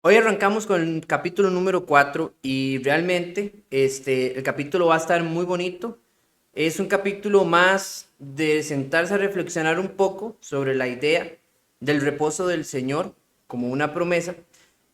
Hoy arrancamos con el capítulo número 4 y realmente el capítulo va a estar muy bonito. Es un capítulo más de sentarse a reflexionar un poco sobre la idea del reposo del Señor como una promesa.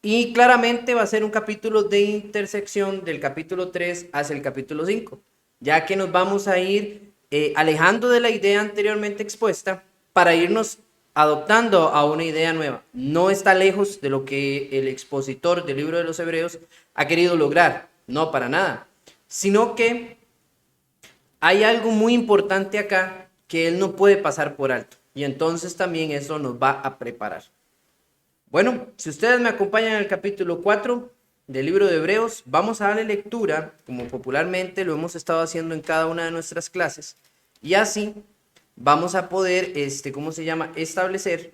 Y claramente va a ser un capítulo de intersección del capítulo 3 hacia el capítulo 5, ya que nos vamos a ir alejando de la idea anteriormente expuesta para irnos adoptando a una idea nueva. No está lejos de lo que el expositor del libro de los Hebreos ha querido lograr, no para nada, sino que hay algo muy importante acá que él no puede pasar por alto, y entonces también eso nos va a preparar. Bueno, si ustedes me acompañan en el capítulo 4 del libro de Hebreos, vamos a darle lectura, como popularmente lo hemos estado haciendo en cada una de nuestras clases, y así vamos a poder, ¿cómo se llama?, establecer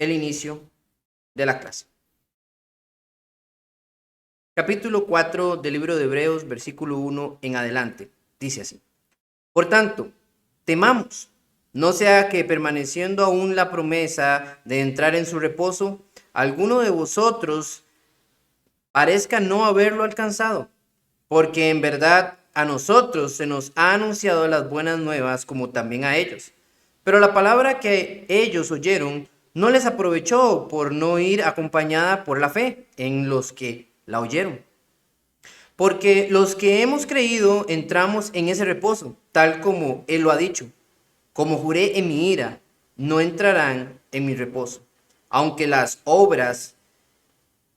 el inicio de la clase. Capítulo 4 del libro de Hebreos, versículo 1 en adelante, dice así: Por tanto, temamos, no sea que permaneciendo aún la promesa de entrar en su reposo, alguno de vosotros parezca no haberlo alcanzado, porque en verdad a nosotros se nos ha anunciado las buenas nuevas como también a ellos. Pero la palabra que ellos oyeron no les aprovechó por no ir acompañada por la fe en los que la oyeron. Porque los que hemos creído entramos en ese reposo, tal como Él lo ha dicho. Como juré en mi ira, no entrarán en mi reposo, aunque las obras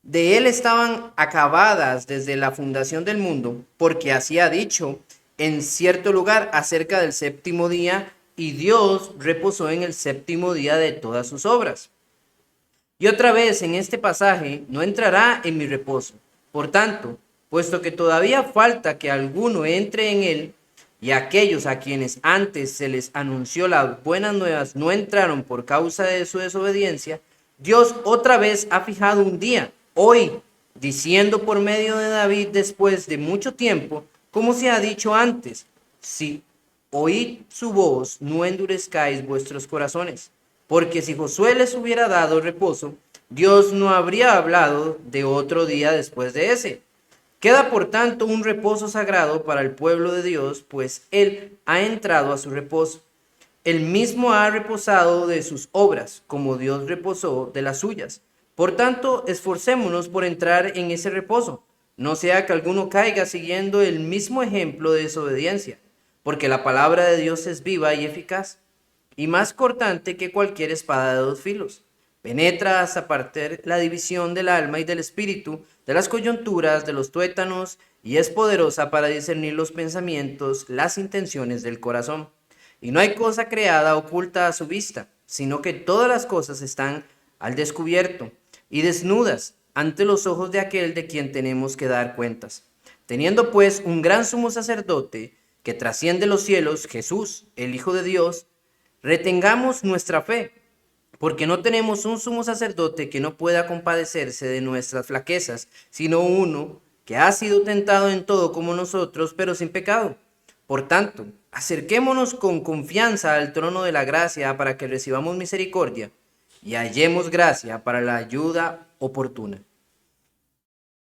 de Él estaban acabadas desde la fundación del mundo, porque así ha dicho en cierto lugar acerca del séptimo día, y Dios reposó en el séptimo día de todas sus obras. Y otra vez en este pasaje, no entrará en mi reposo. Por tanto, puesto que todavía falta que alguno entre en él, y aquellos a quienes antes se les anunció las buenas nuevas no entraron por causa de su desobediencia, Dios otra vez ha fijado un día, hoy, diciendo por medio de David después de mucho tiempo, como se ha dicho antes: sí, oíd su voz, no endurezcáis vuestros corazones. Porque si Josué les hubiera dado reposo, Dios no habría hablado de otro día después de ese. Queda por tanto un reposo sagrado para el pueblo de Dios, pues Él ha entrado a su reposo. Él mismo ha reposado de sus obras, como Dios reposó de las suyas. Por tanto, esforcémonos por entrar en ese reposo, no sea que alguno caiga siguiendo el mismo ejemplo de desobediencia, porque la palabra de Dios es viva y eficaz, y más cortante que cualquier espada de dos filos. Penetra hasta partir la división del alma y del espíritu, de las coyunturas, de los tuétanos, y es poderosa para discernir los pensamientos, las intenciones del corazón. Y no hay cosa creada oculta a su vista, sino que todas las cosas están al descubierto y desnudas ante los ojos de aquel de quien tenemos que dar cuentas. Teniendo pues un gran sumo sacerdote que trasciende los cielos, Jesús, el Hijo de Dios, retengamos nuestra fe, porque no tenemos un sumo sacerdote que no pueda compadecerse de nuestras flaquezas, sino uno que ha sido tentado en todo como nosotros, pero sin pecado. Por tanto, acerquémonos con confianza al trono de la gracia para que recibamos misericordia y hallemos gracia para la ayuda oportuna.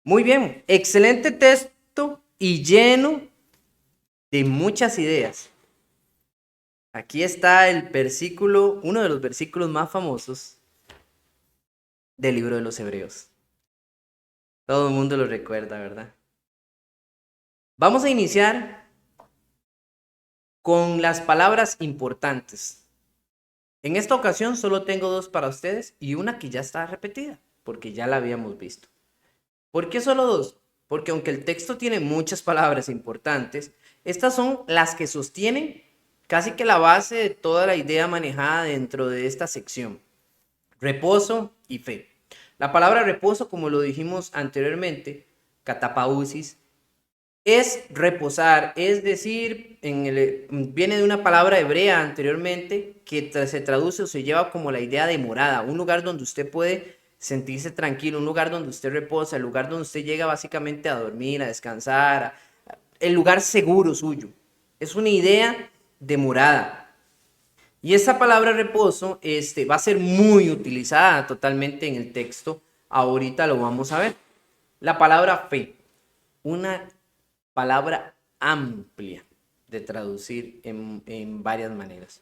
Muy bien, excelente texto y lleno de muchas ideas. Aquí está el versículo, uno de los versículos más famosos del libro de los Hebreos. Todo el mundo lo recuerda, ¿verdad? Vamos a iniciar con las palabras importantes. En esta ocasión solo tengo dos para ustedes y una que ya está repetida, porque ya la habíamos visto. ¿Por qué solo dos? Porque aunque el texto tiene muchas palabras importantes, estas son las que sostienen casi que la base de toda la idea manejada dentro de esta sección: reposo y fe. La palabra reposo, como lo dijimos anteriormente, catapausis, es reposar, es decir, viene de una palabra hebrea anteriormente que se traduce o se lleva como la idea de morada, un lugar donde usted puede sentirse tranquilo, un lugar donde usted reposa, el lugar donde usted llega básicamente a dormir, a descansar, el lugar seguro suyo. Es una idea de morada. Y esta palabra reposo va a ser muy utilizada totalmente en el texto, ahorita lo vamos a ver. La palabra fe, una palabra amplia de traducir en varias maneras.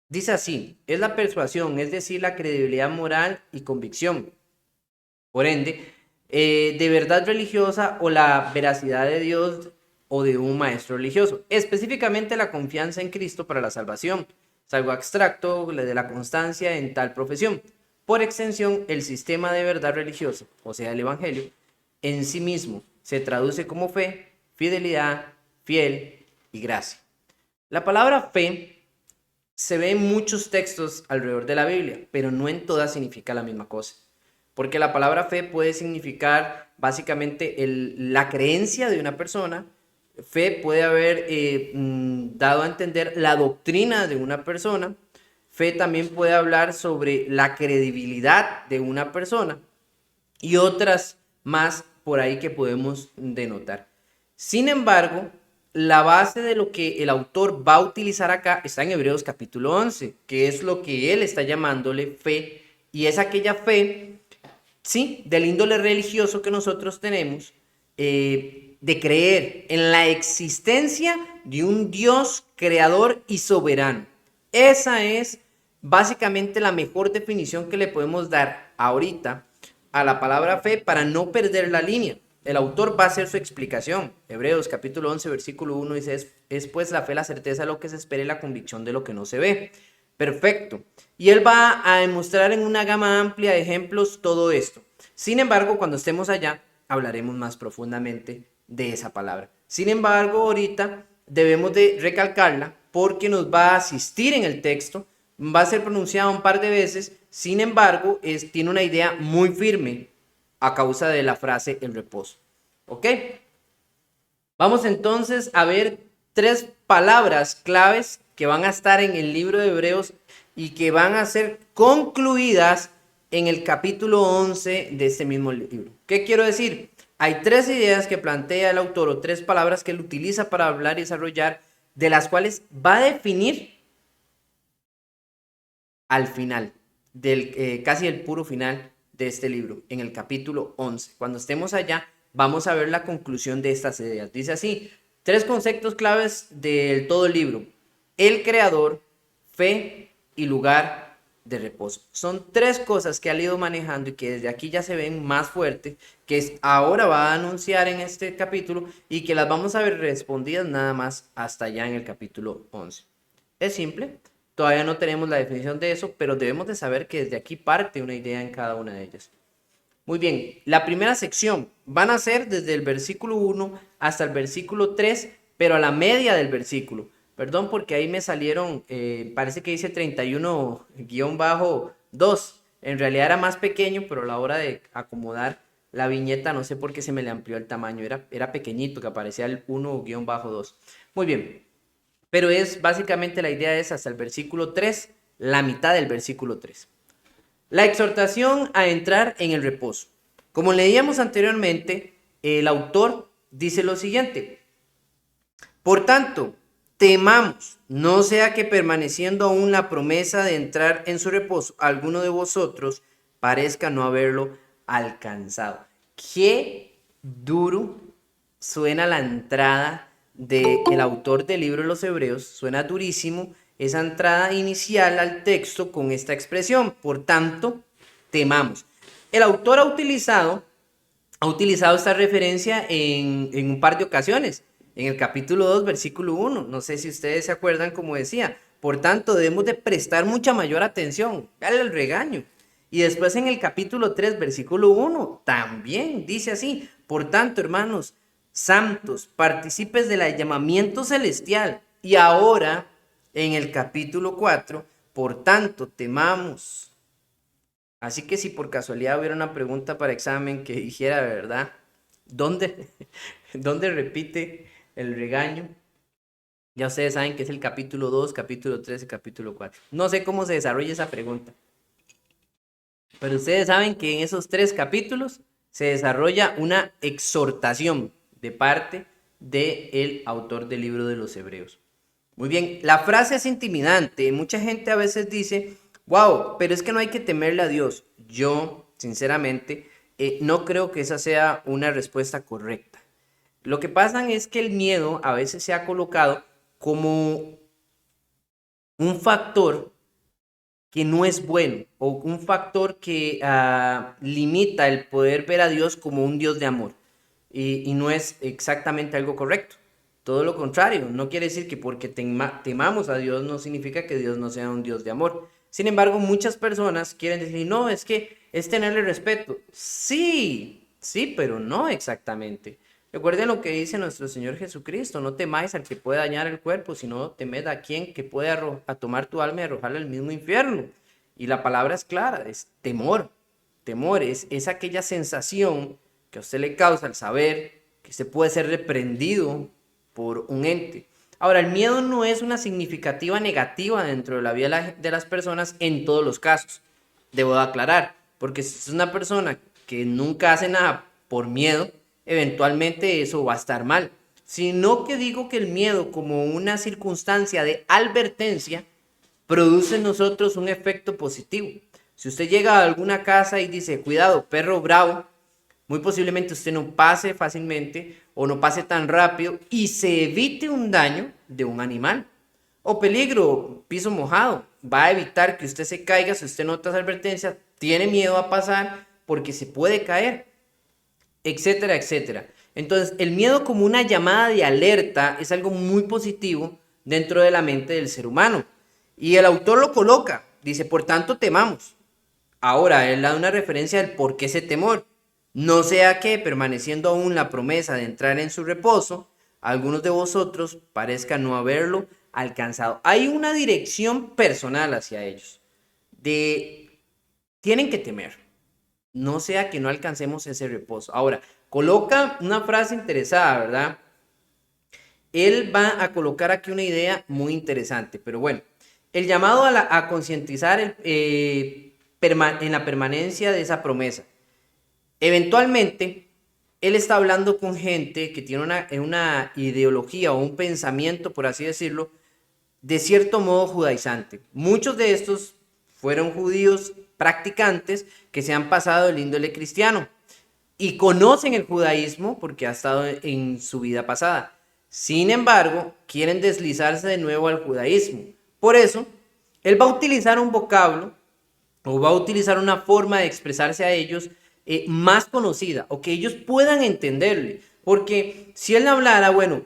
Dice así, es la persuasión, es decir, la credibilidad moral y convicción. Por ende, de verdad religiosa o la veracidad de Dios o de un maestro religioso. Específicamente la confianza en Cristo para la salvación. Es algo abstracto de la constancia en tal profesión. Por extensión, el sistema de verdad religioso, o sea, el Evangelio, en sí mismo se traduce como fe, fidelidad, fiel y gracia. La palabra fe se ve en muchos textos alrededor de la Biblia, pero no en todas significa la misma cosa. Porque la palabra fe puede significar básicamente la creencia de una persona. Fe puede haber dado a entender la doctrina de una persona. Fe también puede hablar sobre la credibilidad de una persona y otras más por ahí que podemos denotar. Sin embargo, la base de lo que el autor va a utilizar acá está en Hebreos capítulo 11, que es lo que él está llamándole fe, y es aquella fe, sí, del índole religioso que nosotros tenemos, de creer en la existencia de un Dios creador y soberano. Esa es básicamente la mejor definición que le podemos dar ahorita a la palabra fe para no perder la línea. El autor va a hacer su explicación. Hebreos capítulo 11, versículo 1 dice, es pues la fe la certeza de lo que se espera y la convicción de lo que no se ve. Perfecto. Y él va a demostrar en una gama amplia de ejemplos todo esto. Sin embargo, cuando estemos allá, hablaremos más profundamente de esa palabra. Sin embargo, ahorita debemos de recalcarla porque nos va a asistir en el texto, va a ser pronunciada un par de veces, sin embargo, tiene una idea muy firme a causa de la frase el reposo. ¿Ok? Vamos entonces a ver 3 palabras claves que van a estar en el libro de Hebreos y que van a ser concluidas en el capítulo 11 de este mismo libro. ¿Qué quiero decir? Hay 3 ideas que plantea el autor o 3 palabras que él utiliza para hablar y desarrollar, de las cuales va a definir al final, casi el puro final de este libro, en el capítulo 11. Cuando estemos allá, vamos a ver la conclusión de estas ideas. Dice así, 3 conceptos claves del todo el libro: el creador, fe y lugar de reposo. Son 3 cosas que ha ido manejando y que desde aquí ya se ven más fuertes, que ahora va a anunciar en este capítulo y que las vamos a ver respondidas nada más hasta allá en el capítulo 11. Es simple. Todavía no tenemos la definición de eso, pero debemos de saber que desde aquí parte una idea en cada una de ellas. Muy bien, la primera sección van a ser desde el versículo 1 hasta el versículo 3, pero a la media del versículo. Perdón porque ahí me salieron, parece que dice 31-2. En realidad era más pequeño, pero a la hora de acomodar la viñeta no sé por qué se me le amplió el tamaño. Era pequeñito, que aparecía el 1-2. Muy bien. Pero es básicamente la idea es hasta el versículo 3, la mitad del versículo 3. La exhortación a entrar en el reposo. Como leíamos anteriormente, el autor dice lo siguiente: por tanto, temamos, no sea que permaneciendo aún la promesa de entrar en su reposo, alguno de vosotros parezca no haberlo alcanzado. Qué duro suena la entrada del autor del libro de los Hebreos, suena durísimo esa entrada inicial al texto con esta expresión, por tanto, temamos. El autor ha utilizado esta referencia en un par de ocasiones, en el capítulo 2, versículo 1, no sé si ustedes se acuerdan como decía, por tanto, debemos de prestar mucha mayor atención al regaño. Y después en el capítulo 3, versículo 1, también dice así, por tanto, hermanos, santos, partícipes del llamamiento celestial. Y ahora, en el capítulo 4, por tanto, temamos. Así que si por casualidad hubiera una pregunta para examen que dijera, ¿verdad? ¿Dónde repite el regaño? Ya ustedes saben que es el capítulo 2, capítulo 3 y capítulo 4. No sé cómo se desarrolla esa pregunta, pero ustedes saben que en esos 3 capítulos se desarrolla una exhortación de parte del autor del libro de los Hebreos. Muy bien, la frase es intimidante. Mucha gente a veces dice, wow, pero es que no hay que temerle a Dios. Yo sinceramente, no creo que esa sea una respuesta correcta. Lo que pasa es que el miedo a veces se ha colocado como un factor que no es bueno o un factor que limita el poder ver a Dios como un Dios de amor y no es exactamente algo correcto. Todo lo contrario, no quiere decir que porque temamos a Dios no significa que Dios no sea un Dios de amor. Sin embargo, muchas personas quieren decir, no, es que es tenerle respeto. Sí, sí, pero no exactamente. Recuerden lo que dice nuestro Señor Jesucristo, no temáis al que puede dañar el cuerpo, sino temed a quien que puede a tomar tu alma y arrojarla al mismo infierno. Y la palabra es clara, es temor. Temor es aquella sensación que a usted le causa al saber que usted puede ser reprendido por un ente. Ahora, el miedo no es una significativa negativa dentro de la vida de las personas en todos los casos. Debo de aclarar, porque si es una persona que nunca hace nada por miedo, eventualmente eso va a estar mal. Sino que digo que el miedo como una circunstancia de advertencia produce en nosotros un efecto positivo. Si usted llega a alguna casa y dice, cuidado, perro bravo, muy posiblemente usted no pase fácilmente o no pase tan rápido y se evite un daño de un animal. O peligro, piso mojado, va a evitar que usted se caiga si usted nota esa advertencia, tiene miedo a pasar porque se puede caer, etcétera, etcétera. Entonces, el miedo como una llamada de alerta es algo muy positivo dentro de la mente del ser humano. Y el autor lo coloca, dice, por tanto temamos. Ahora, él da una referencia del por qué ese temor. No sea que, permaneciendo aún la promesa de entrar en su reposo, algunos de vosotros parezcan no haberlo alcanzado. Hay una dirección personal hacia ellos. Tienen que temer. No sea que no alcancemos ese reposo. Ahora, coloca una frase interesada, ¿verdad? Él va a colocar aquí una idea muy interesante, pero bueno, el llamado a concientizar en la permanencia de esa promesa. Eventualmente, él está hablando con gente que tiene una ideología o un pensamiento, por así decirlo, de cierto modo judaizante. Muchos de estos fueron judíos practicantes que se han pasado del índole cristiano y conocen el judaísmo porque ha estado en su vida pasada. Sin embargo, quieren deslizarse de nuevo al judaísmo. Por eso, él va a utilizar un vocablo o va a utilizar una forma de expresarse a ellos más conocida o que ellos puedan entenderle. Porque si él hablara, bueno,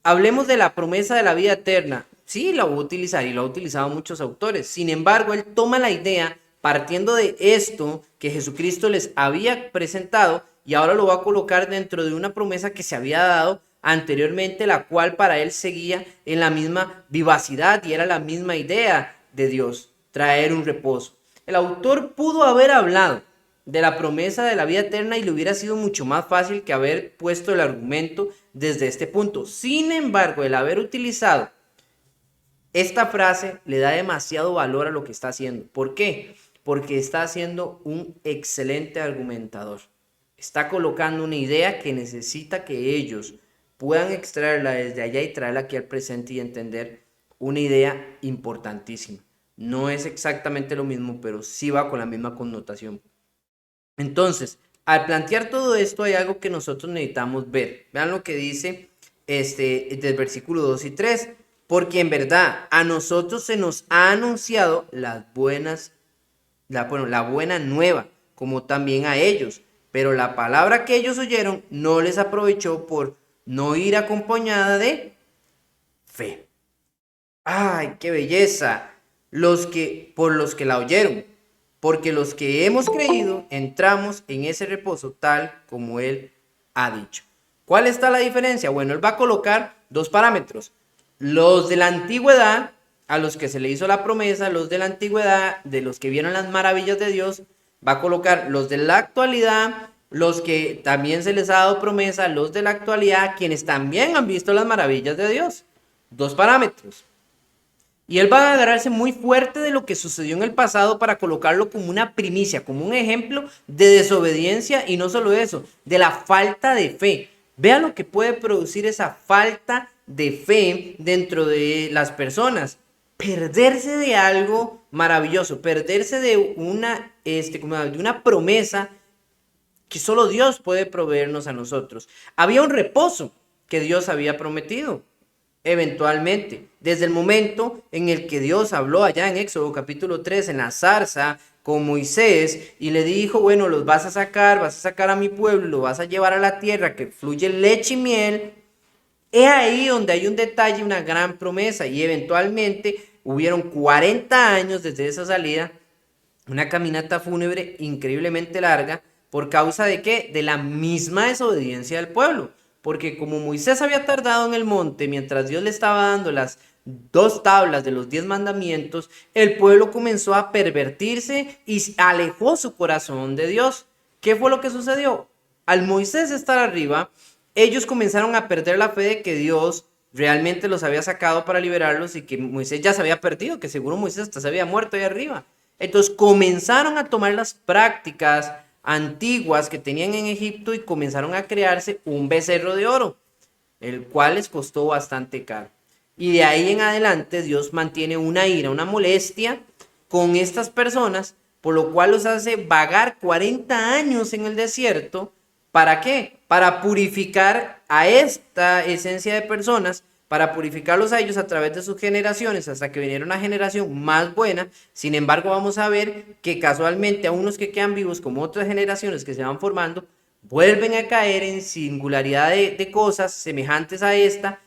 hablemos de la promesa de la vida eterna, sí, la va a utilizar y lo ha utilizado muchos autores. Sin embargo, él toma la idea partiendo de esto que Jesucristo les había presentado y ahora lo va a colocar dentro de una promesa que se había dado anteriormente, la cual para él seguía en la misma vivacidad y era la misma idea de Dios, traer un reposo. El autor pudo haber hablado de la promesa de la vida eterna y le hubiera sido mucho más fácil que haber puesto el argumento desde este punto. Sin embargo, el haber utilizado esta frase le da demasiado valor a lo que está haciendo. ¿Por qué? Porque está siendo un excelente argumentador. Está colocando una idea que necesita que ellos puedan extraerla desde allá y traerla aquí al presente y entender una idea importantísima. No es exactamente lo mismo, pero sí va con la misma connotación. Entonces, al plantear todo esto hay algo que nosotros necesitamos ver. Vean lo que dice del versículo 2 y 3. Porque en verdad a nosotros se nos ha anunciado la buena nueva, como también a ellos. Pero la palabra que ellos oyeron no les aprovechó por no ir acompañada de fe. ¡Ay, qué belleza! Por los que la oyeron. Porque los que hemos creído entramos en ese reposo tal como él ha dicho. ¿Cuál está la diferencia? Bueno, él va a colocar dos parámetros. Los de la antigüedad, a los que se le hizo la promesa, los de la antigüedad, de los que vieron las maravillas de Dios, va a colocar los de la actualidad, los que también se les ha dado promesa, los de la actualidad, quienes también han visto las maravillas de Dios. Dos parámetros. Y él va a agarrarse muy fuerte de lo que sucedió en el pasado para colocarlo como una primicia, como un ejemplo de desobediencia y no solo eso, de la falta de fe. Vean lo que puede producir esa falta de fe dentro de las personas. Perderse de algo maravilloso, perderse de una como de una promesa que solo Dios puede proveernos a nosotros. Había un reposo que Dios había prometido. Eventualmente, desde el momento en el que Dios habló allá en Éxodo capítulo 3 en la zarza con Moisés y le dijo, bueno, los vas a sacar a mi pueblo, lo vas a llevar a la tierra que fluye leche y miel. Es ahí donde hay un detalle, una gran promesa, y eventualmente hubieron 40 años desde esa salida, una caminata fúnebre increíblemente larga. ¿Por causa de qué? De la misma desobediencia del pueblo. Porque como Moisés había tardado en el monte mientras Dios le estaba dando las 2 tablas de los 10 mandamientos, el pueblo comenzó a pervertirse y alejó su corazón de Dios. ¿Qué fue lo que sucedió? Al Moisés estar arriba, ellos comenzaron a perder la fe de que Dios realmente los había sacado para liberarlos y que Moisés ya se había perdido, que seguro Moisés hasta se había muerto ahí arriba. Entonces comenzaron a tomar las prácticas antiguas que tenían en Egipto y comenzaron a crearse un becerro de oro, el cual les costó bastante caro. Y de ahí en adelante Dios mantiene una ira, una molestia con estas personas, por lo cual los hace vagar 40 años en el desierto. ¿Para qué? Para purificar a esta esencia de personas, para purificarlos a ellos a través de sus generaciones, hasta que viniera una generación más buena. Sin embargo, vamos a ver que casualmente a unos que quedan vivos, como otras generaciones que se van formando, vuelven a caer en singularidad de cosas semejantes a esta,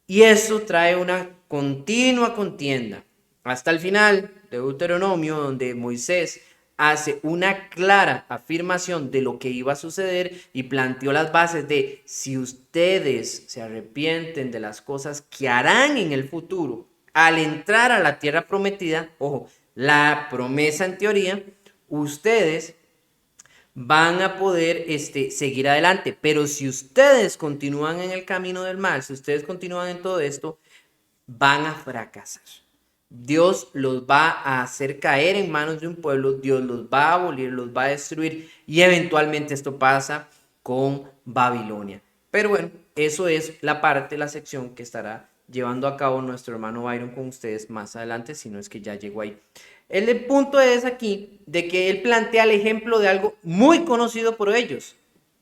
y eso trae una continua contienda. Hasta el final de Deuteronomio, donde Moisés hace una clara afirmación de lo que iba a suceder y planteó las bases de si ustedes se arrepienten de las cosas que harán en el futuro al entrar a la tierra prometida, ojo, la promesa en teoría, ustedes van a poder seguir adelante. Pero si ustedes continúan en el camino del mal, si ustedes continúan en todo esto, van a fracasar. Dios los va a hacer caer en manos de un pueblo, Dios los va a abolir, los va a destruir, y eventualmente esto pasa con Babilonia. Pero bueno, eso es la parte, la sección que estará llevando a cabo nuestro hermano Byron con ustedes más adelante, si no es que ya llegó ahí. El punto es aquí de que él plantea el ejemplo de algo muy conocido por ellos.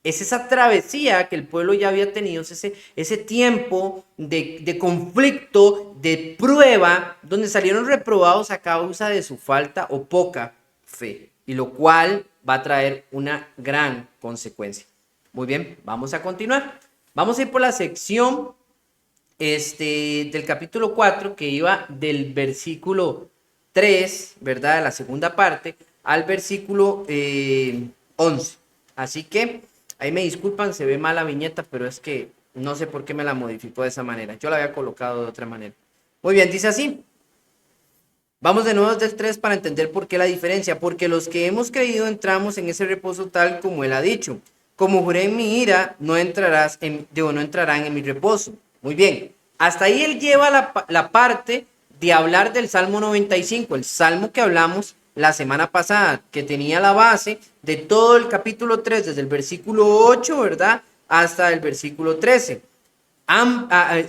Es esa travesía que el pueblo ya había tenido, ese tiempo de conflicto, de prueba, donde salieron reprobados a causa de su falta o poca fe, y lo cual va a traer una gran consecuencia. Muy bien, vamos a continuar. Vamos a ir por la sección del capítulo 4, que iba del versículo 3, ¿verdad? La segunda parte, al versículo 11. Así que ahí me disculpan, se ve mal la viñeta, pero es que no sé por qué me la modificó de esa manera. Yo la había colocado de otra manera. Muy bien, dice así. Vamos de nuevo desde el 3 para entender por qué la diferencia. Porque los que hemos creído entramos en ese reposo tal como él ha dicho. Como juré en mi ira, no entrarán en mi reposo. Muy bien. Hasta ahí él lleva la parte de hablar del Salmo 95, el salmo que hablamos la semana pasada, que tenía la base de todo el capítulo 3, desde el versículo 8, ¿verdad?, hasta el versículo 13.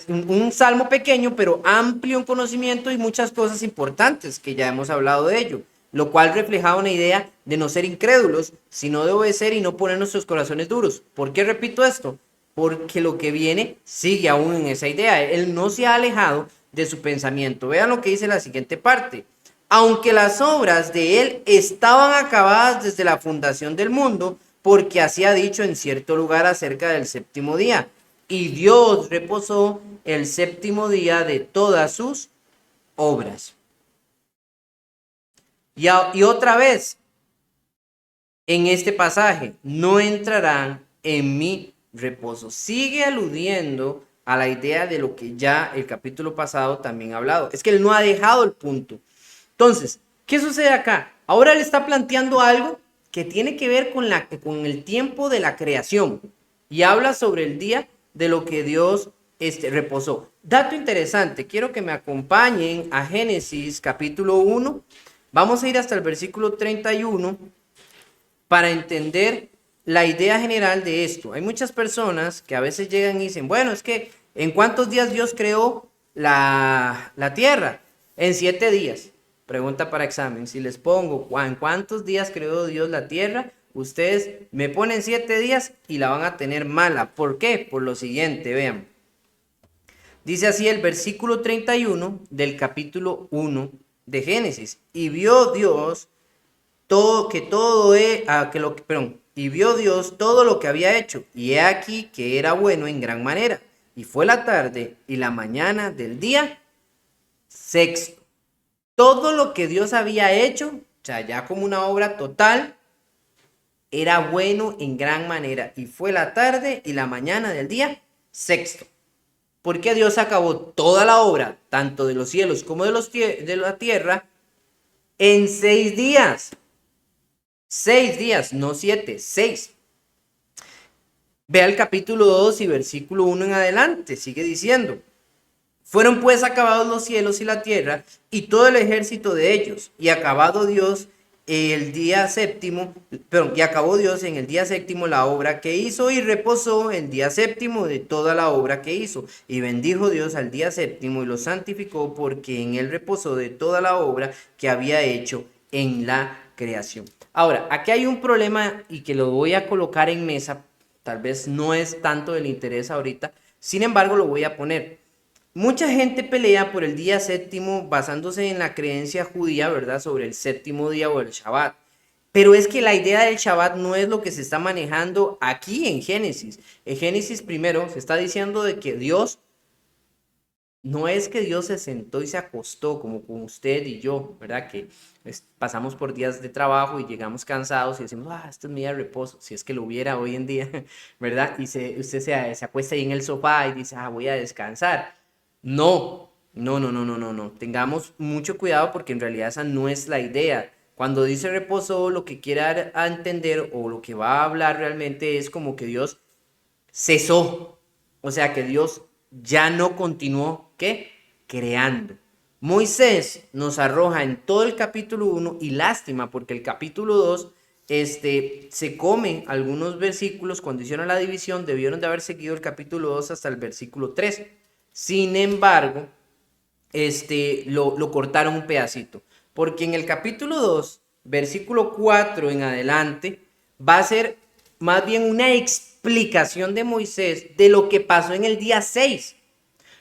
Un salmo pequeño, pero amplio en conocimiento y muchas cosas importantes que ya hemos hablado de ello, lo cual reflejaba una idea de no ser incrédulos, sino de obedecer y no poner nuestros corazones duros. ¿Por qué repito esto? Porque lo que viene sigue aún en esa idea. Él no se ha alejado de su pensamiento. Vean lo que dice la siguiente parte. Aunque las obras de él estaban acabadas desde la fundación del mundo, porque así ha dicho en cierto lugar acerca del séptimo día. Y Dios reposó el séptimo día de todas sus obras. Y otra vez, en este pasaje, no entrarán en mi reposo. Sigue aludiendo a la idea de lo que ya el capítulo pasado también ha hablado. Es que él no ha dejado el punto. Entonces, ¿qué sucede acá? Ahora él está planteando algo que tiene que ver con el tiempo de la creación. Y habla sobre el día de lo que Dios reposó. Dato interesante, quiero que me acompañen a Génesis capítulo 1. Vamos a ir hasta el versículo 31 para entender la idea general de esto. Hay muchas personas que a veces llegan y dicen, bueno, es que ¿en cuántos días Dios creó la tierra? En 7 días. pregunta para examen, si les pongo en cuántos días creó Dios la tierra, ustedes me ponen 7 días y la van a tener mala. ¿Por qué? Por lo siguiente, vean. Dice así el versículo 31 del capítulo 1 de Génesis. Y vio Dios y vio Dios todo lo que había hecho, y he aquí que era bueno en gran manera. Y fue la tarde y la mañana del día sexto. Todo lo que Dios había hecho, o sea, ya como una obra total, era bueno en gran manera. Y fue la tarde y la mañana del día sexto. Porque Dios acabó toda la obra, tanto de los cielos como de la tierra, en 6 días. 6 días, no 7, 6. Vea el capítulo 2 y versículo 1 en adelante, sigue diciendo. Fueron pues acabados los cielos y la tierra y todo el ejército de ellos, y acabado Dios el día séptimo, y acabó Dios en el día séptimo la obra que hizo y reposó el día séptimo de toda la obra que hizo. Y bendijo Dios al día séptimo y lo santificó porque en él reposó de toda la obra que había hecho en la creación. Ahora, aquí hay un problema y que lo voy a colocar en mesa, tal vez no es tanto del interés ahorita, sin embargo lo voy a poner. Mucha gente pelea por el día séptimo basándose en la creencia judía, ¿verdad? Sobre el séptimo día o el Shabbat. Pero es que la idea del Shabbat no es lo que se está manejando aquí en Génesis. En Génesis primero se está diciendo de que Dios, no es que Dios se sentó y se acostó como con usted y yo, ¿verdad? Que pasamos por días de trabajo y llegamos cansados y decimos, esto es mi día de reposo, si es que lo hubiera hoy en día, ¿verdad? Y usted se acuesta ahí en el sofá y dice, voy a descansar. No, no, no, no, no, no, no. Tengamos mucho cuidado porque en realidad esa no es la idea. Cuando dice reposo, lo que quiere dar a entender o lo que va a hablar realmente es como que Dios cesó. O sea, que Dios ya no continuó, ¿qué? Creando. Moisés nos arroja en todo el capítulo 1 y lástima porque el capítulo 2 se come algunos versículos cuando hicieron la división, debieron de haber seguido el capítulo 2 hasta el versículo 3. Sin embargo, lo cortaron un pedacito, porque en el capítulo 2 versículo 4 en adelante, va a ser más bien una explicación de Moisés de lo que pasó en el día 6.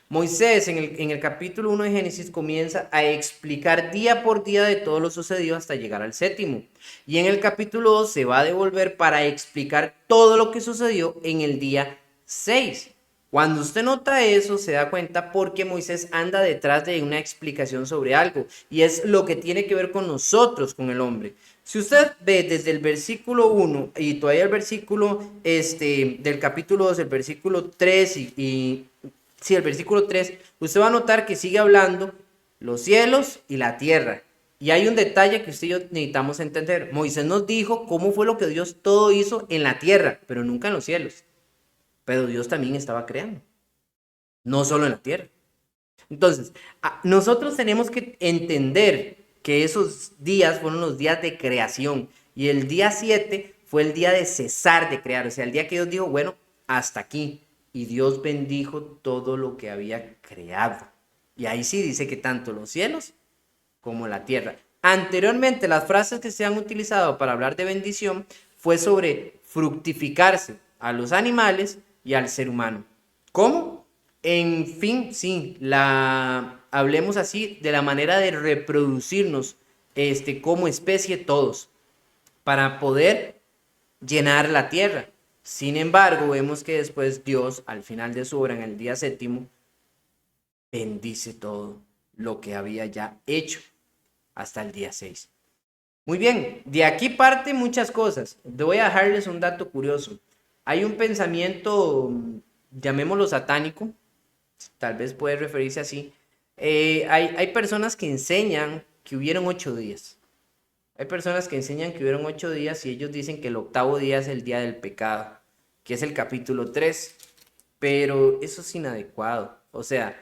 Moisés en el capítulo 1 de Génesis comienza a explicar día por día de todo lo sucedido hasta llegar al séptimo. Y en el capítulo 2 se va a devolver para explicar todo lo que sucedió en el día 6. Cuando usted nota eso, se da cuenta porque Moisés anda detrás de una explicación sobre algo. Y es lo que tiene que ver con nosotros, con el hombre. Si usted ve desde el versículo 1 y todavía el versículo del capítulo 2, el versículo 3 sí, el versículo 3, usted va a notar que sigue hablando los cielos y la tierra. Y hay un detalle que usted y yo necesitamos entender. Moisés nos dijo cómo fue lo que Dios todo hizo en la tierra, pero nunca en los cielos. Pero Dios también estaba creando, no solo en la tierra. Entonces, nosotros tenemos que entender que esos días fueron los días de creación y el día 7 fue el día de cesar de crear, o sea, el día que Dios dijo, bueno, hasta aquí. Y Dios bendijo todo lo que había creado. Y ahí sí dice que tanto los cielos como la tierra. Anteriormente, las frases que se han utilizado para hablar de bendición fue sobre fructificarse a los animales y al ser humano. ¿Cómo? En fin, sí, hablemos así de la manera de reproducirnos como especie todos para poder llenar la tierra. Sin embargo, vemos que después Dios, al final de su obra, en el día séptimo, bendice todo lo que había ya hecho hasta el día 6. Muy bien, de aquí parte muchas cosas. Voy a dejarles un dato curioso. Hay un pensamiento, llamémoslo satánico, tal vez puede referirse así. Hay personas que enseñan que hubieron 8 días. Hay personas que enseñan que hubieron 8 días y ellos dicen que el octavo día es el día del pecado, que es el capítulo 3. Pero eso es inadecuado. O sea,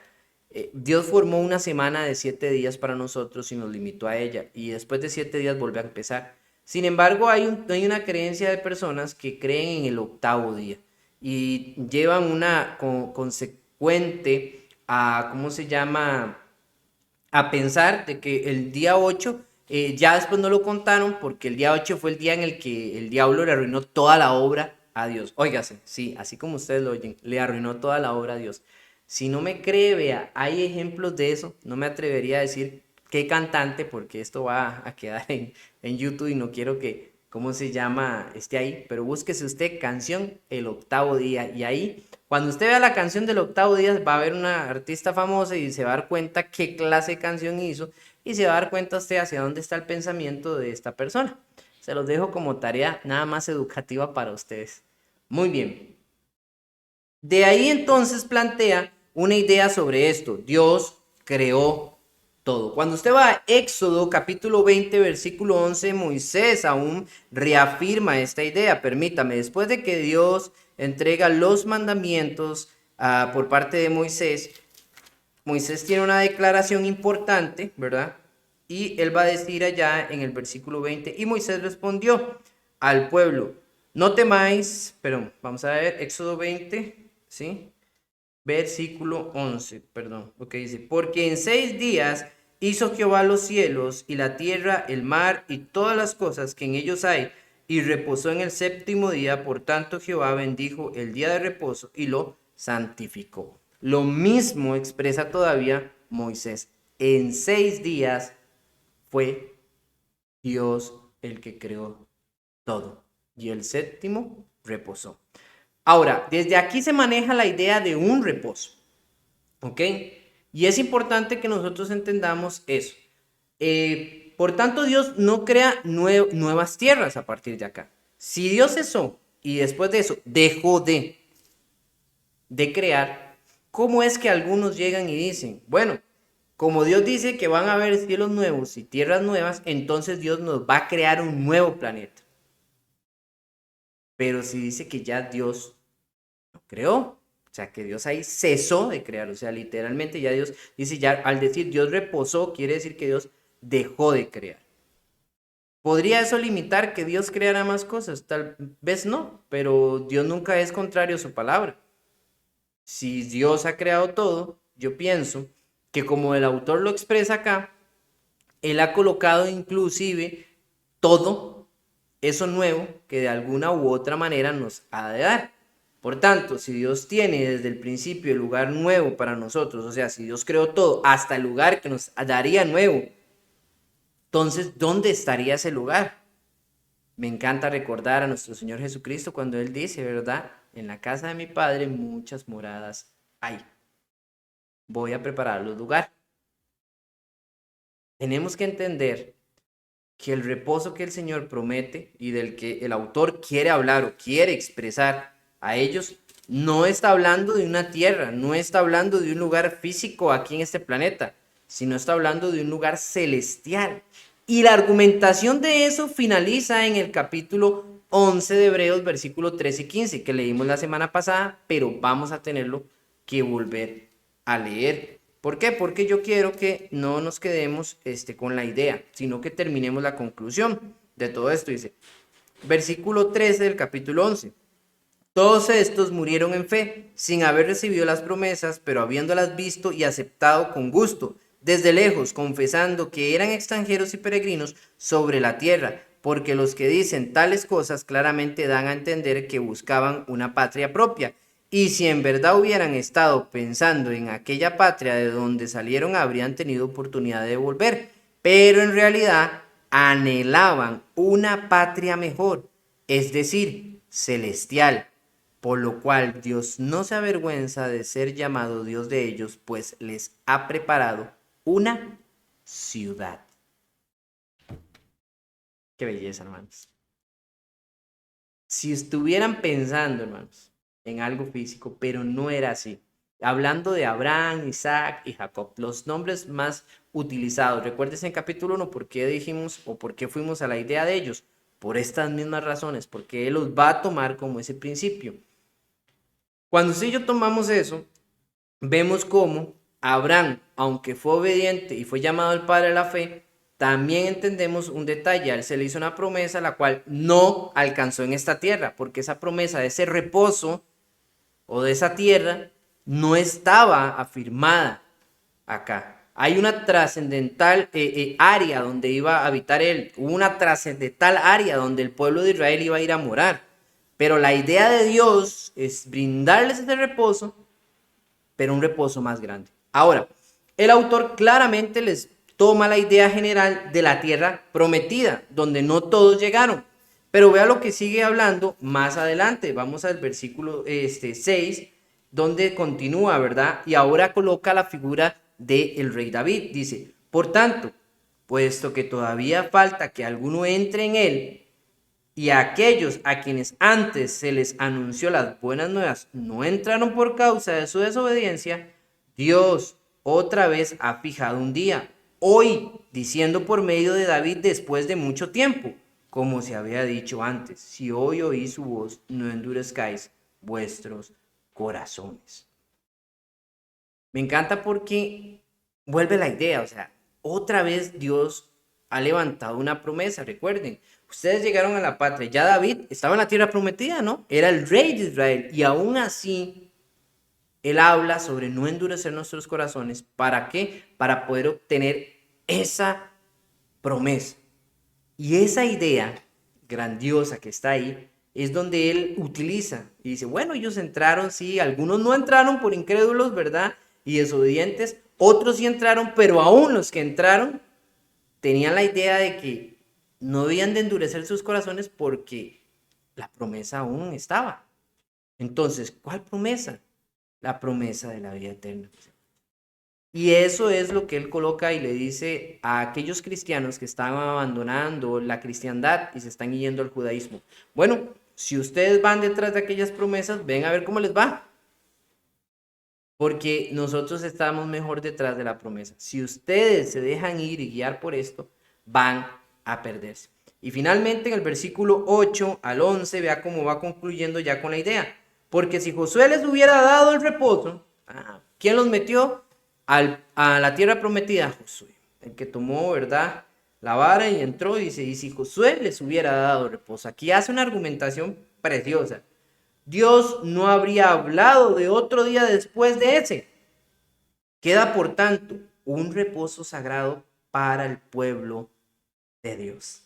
Dios formó una semana de 7 días para nosotros y nos limitó a ella. Y después de 7 días vuelve a empezar. Sin embargo, hay una creencia de personas que creen en el octavo día y llevan una consecuente a, ¿cómo se llama? a pensar de que el día 8, ya después no lo contaron porque el día 8 fue el día en el que el diablo le arruinó toda la obra a Dios. Óigase, sí, así como ustedes lo oyen, le arruinó toda la obra a Dios. Si no me cree, vea, hay ejemplos de eso. No me atrevería a decir qué cantante porque esto va a quedar en YouTube y no quiero que, ¿cómo se llama?, esté ahí. Pero búsquese usted canción El Octavo Día y ahí, cuando usted vea la canción del Octavo Día, va a ver una artista famosa y se va a dar cuenta qué clase de canción hizo y se va a dar cuenta usted hacia dónde está el pensamiento de esta persona. Se los dejo como tarea nada más educativa para ustedes. Muy bien. De ahí entonces plantea una idea sobre esto. Dios creó todo. Cuando usted va a Éxodo capítulo 20 versículo 11, Moisés aún reafirma esta idea. Permítame, después de que Dios entrega los mandamientos por parte de Moisés, Moisés tiene una declaración importante, ¿verdad? Y él va a decir allá en el versículo 20, y Moisés respondió al pueblo, no temáis, pero vamos a ver, Éxodo 20, ¿sí? Versículo 11, perdón, lo que dice, porque en 6 días hizo Jehová los cielos y la tierra, el mar y todas las cosas que en ellos hay, y reposó en el séptimo día, por tanto Jehová bendijo el día de reposo y lo santificó. Lo mismo expresa todavía Moisés. En 6 días fue Dios el que creó todo, y el séptimo reposó. Ahora, desde aquí se maneja la idea de un reposo, ¿ok? Y es importante que nosotros entendamos eso. Por tanto, Dios no crea nuevas tierras a partir de acá. Si Dios cesó y después de eso dejó de crear, ¿cómo es que algunos llegan y dicen, bueno, como Dios dice que van a haber cielos nuevos y tierras nuevas, entonces Dios nos va a crear un nuevo planeta? Pero si dice que ya Dios lo creó, o sea que Dios ahí cesó de crear, o sea, literalmente ya Dios dice, ya al decir Dios reposó, quiere decir que Dios dejó de crear. ¿Podría eso limitar que Dios creara más cosas? Tal vez no, pero Dios nunca es contrario a su palabra. Si Dios ha creado todo, yo pienso que como el autor lo expresa acá, él ha colocado inclusive todo eso nuevo que de alguna u otra manera nos ha de dar. Por tanto, si Dios tiene desde el principio el lugar nuevo para nosotros, o sea, si Dios creó todo hasta el lugar que nos daría nuevo, entonces, ¿dónde estaría ese lugar? Me encanta recordar a nuestro Señor Jesucristo cuando Él dice, ¿verdad? En la casa de mi Padre muchas moradas hay. Voy a preparar los lugares. Tenemos que entender que el reposo que el Señor promete y del que el autor quiere hablar o quiere expresar a ellos, no está hablando de una tierra, no está hablando de un lugar físico aquí en este planeta, sino está hablando de un lugar celestial. Y la argumentación de eso finaliza en el capítulo 11 de Hebreos, versículo 13 y 15, que leímos la semana pasada, pero vamos a tenerlo que volver a leer. ¿Por qué? Porque yo quiero que no nos quedemos con la idea, sino que terminemos la conclusión de todo esto. Dice, versículo 13 del capítulo 11. Todos estos murieron en fe, sin haber recibido las promesas, pero habiéndolas visto y aceptado con gusto, desde lejos, confesando que eran extranjeros y peregrinos sobre la tierra, porque los que dicen tales cosas claramente dan a entender que buscaban una patria propia. Y si en verdad hubieran estado pensando en aquella patria de donde salieron, habrían tenido oportunidad de volver. Pero en realidad anhelaban una patria mejor, es decir, celestial, por lo cual Dios no se avergüenza de ser llamado Dios de ellos, pues les ha preparado una ciudad. Qué belleza, hermanos. Si estuvieran pensando, hermanos, en algo físico, pero no era así. Hablando de Abraham, Isaac y Jacob, los nombres más utilizados. Recuérdense en capítulo 1 por qué dijimos o por qué fuimos a la idea de ellos. Por estas mismas razones, porque Él los va a tomar como ese principio. Cuando usted y yo tomamos eso, vemos cómo Abraham, aunque fue obediente y fue llamado el padre de la fe, también entendemos un detalle. A él se le hizo una promesa la cual no alcanzó en esta tierra, porque esa promesa de ese reposo o de esa tierra no estaba afirmada acá. Hay una trascendental área donde iba a habitar él, una trascendental área donde el pueblo de Israel iba a ir a morar. Pero la idea de Dios es brindarles ese reposo, pero un reposo más grande. Ahora, el autor claramente les toma la idea general de la tierra prometida, donde no todos llegaron. Pero vea lo que sigue hablando más adelante. Vamos al versículo 6, donde continúa, ¿verdad? Y ahora coloca la figura del rey David. Dice, por tanto, puesto que todavía falta que alguno entre en él, y a aquellos a quienes antes se les anunció las buenas nuevas no entraron por causa de su desobediencia, Dios otra vez ha fijado un día, hoy, diciendo por medio de David después de mucho tiempo, como se había dicho antes, si hoy oís su voz, no endurezcáis vuestros corazones. Me encanta porque vuelve la idea, o sea, otra vez Dios ha levantado una promesa, recuerden, ustedes llegaron a la patria, ya David estaba en la tierra prometida, ¿no? Era el rey de Israel y aún así él habla sobre no endurecer nuestros corazones, ¿para qué? Para poder obtener esa promesa. Y esa idea grandiosa que está ahí es donde él utiliza y dice, bueno, ellos entraron, sí, algunos no entraron por incrédulos, ¿verdad? Y desobedientes, otros sí entraron, pero aún los que entraron tenían la idea de que no debían de endurecer sus corazones porque la promesa aún estaba. Entonces, ¿cuál promesa? La promesa de la vida eterna. Y eso es lo que él coloca y le dice a aquellos cristianos que están abandonando la cristiandad y se están yendo al judaísmo. Bueno, si ustedes van detrás de aquellas promesas, ven a ver cómo les va. Porque nosotros estamos mejor detrás de la promesa. Si ustedes se dejan ir y guiar por esto, van a perderse. Y finalmente en el versículo 8 al 11, vea cómo va concluyendo ya con la idea. Porque si Josué les hubiera dado el reposo, ¿quién los metió a la tierra prometida? Josué, el que tomó, ¿verdad?, la vara y entró y dice, y si Josué les hubiera dado reposo. Aquí hace una argumentación preciosa. Dios no habría hablado de otro día después de ese. Queda, por tanto, un reposo sagrado para el pueblo de Dios.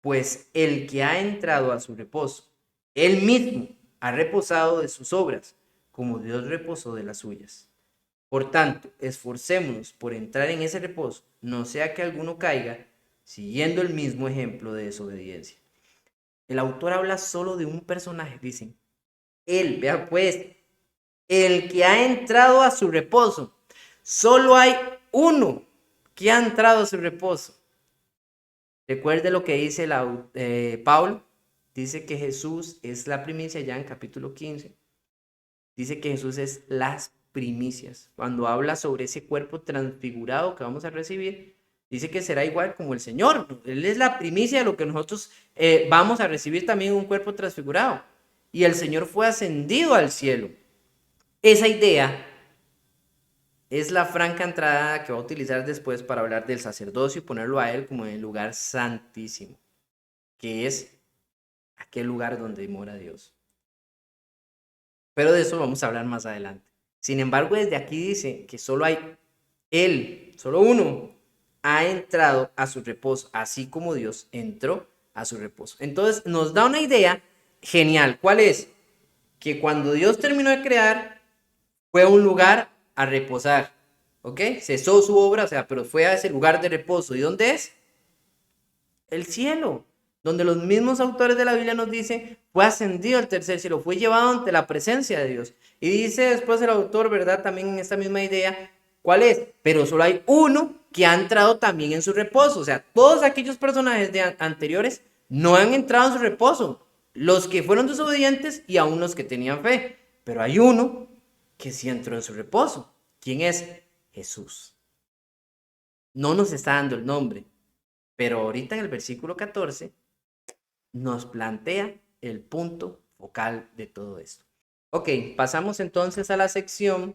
Pues el que ha entrado a su reposo, él mismo ha reposado de sus obras, como Dios reposó de las suyas. Por tanto, esforcémonos por entrar en ese reposo, no sea que alguno caiga siguiendo el mismo ejemplo de desobediencia. El autor habla solo de un personaje, dicen. Él, vea pues, el que ha entrado a su reposo. Solo hay uno que ha entrado a su reposo. Recuerde lo que dice Pablo. Dice que Jesús es la primicia ya en capítulo 15. Dice que Jesús es las primicias. Cuando habla sobre ese cuerpo transfigurado que vamos a recibir, dice que será igual como el Señor. Él es la primicia de lo que nosotros vamos a recibir también un cuerpo transfigurado. Y el Señor fue ascendido al cielo. Esa idea es la franca entrada que va a utilizar después para hablar del sacerdocio y ponerlo a él como en el lugar santísimo, que es aquel lugar donde mora Dios. Pero de eso vamos a hablar más adelante. Sin embargo, desde aquí dice que solo hay él, solo uno, ha entrado a su reposo, así como Dios entró a su reposo. Entonces nos da una idea genial. ¿Cuál es? Que cuando Dios terminó de crear, fue a un lugar a reposar, ¿ok? Cesó su obra, o sea, pero fue a ese lugar de reposo. ¿Y dónde es? El cielo, donde los mismos autores de la Biblia nos dicen, fue ascendido al tercer cielo, fue llevado ante la presencia de Dios. Y dice después el autor, ¿verdad? También en esta misma idea, ¿cuál es? Pero solo hay uno que ha entrado también en su reposo. O sea, todos aquellos personajes anteriores no han entrado en su reposo. Los que fueron desobedientes y aún los que tenían fe. Pero hay uno que sí entró en su reposo. ¿Quién es? Jesús. No nos está dando el nombre, pero ahorita en el versículo 14 nos plantea el punto focal de todo esto. Ok, pasamos entonces a la sección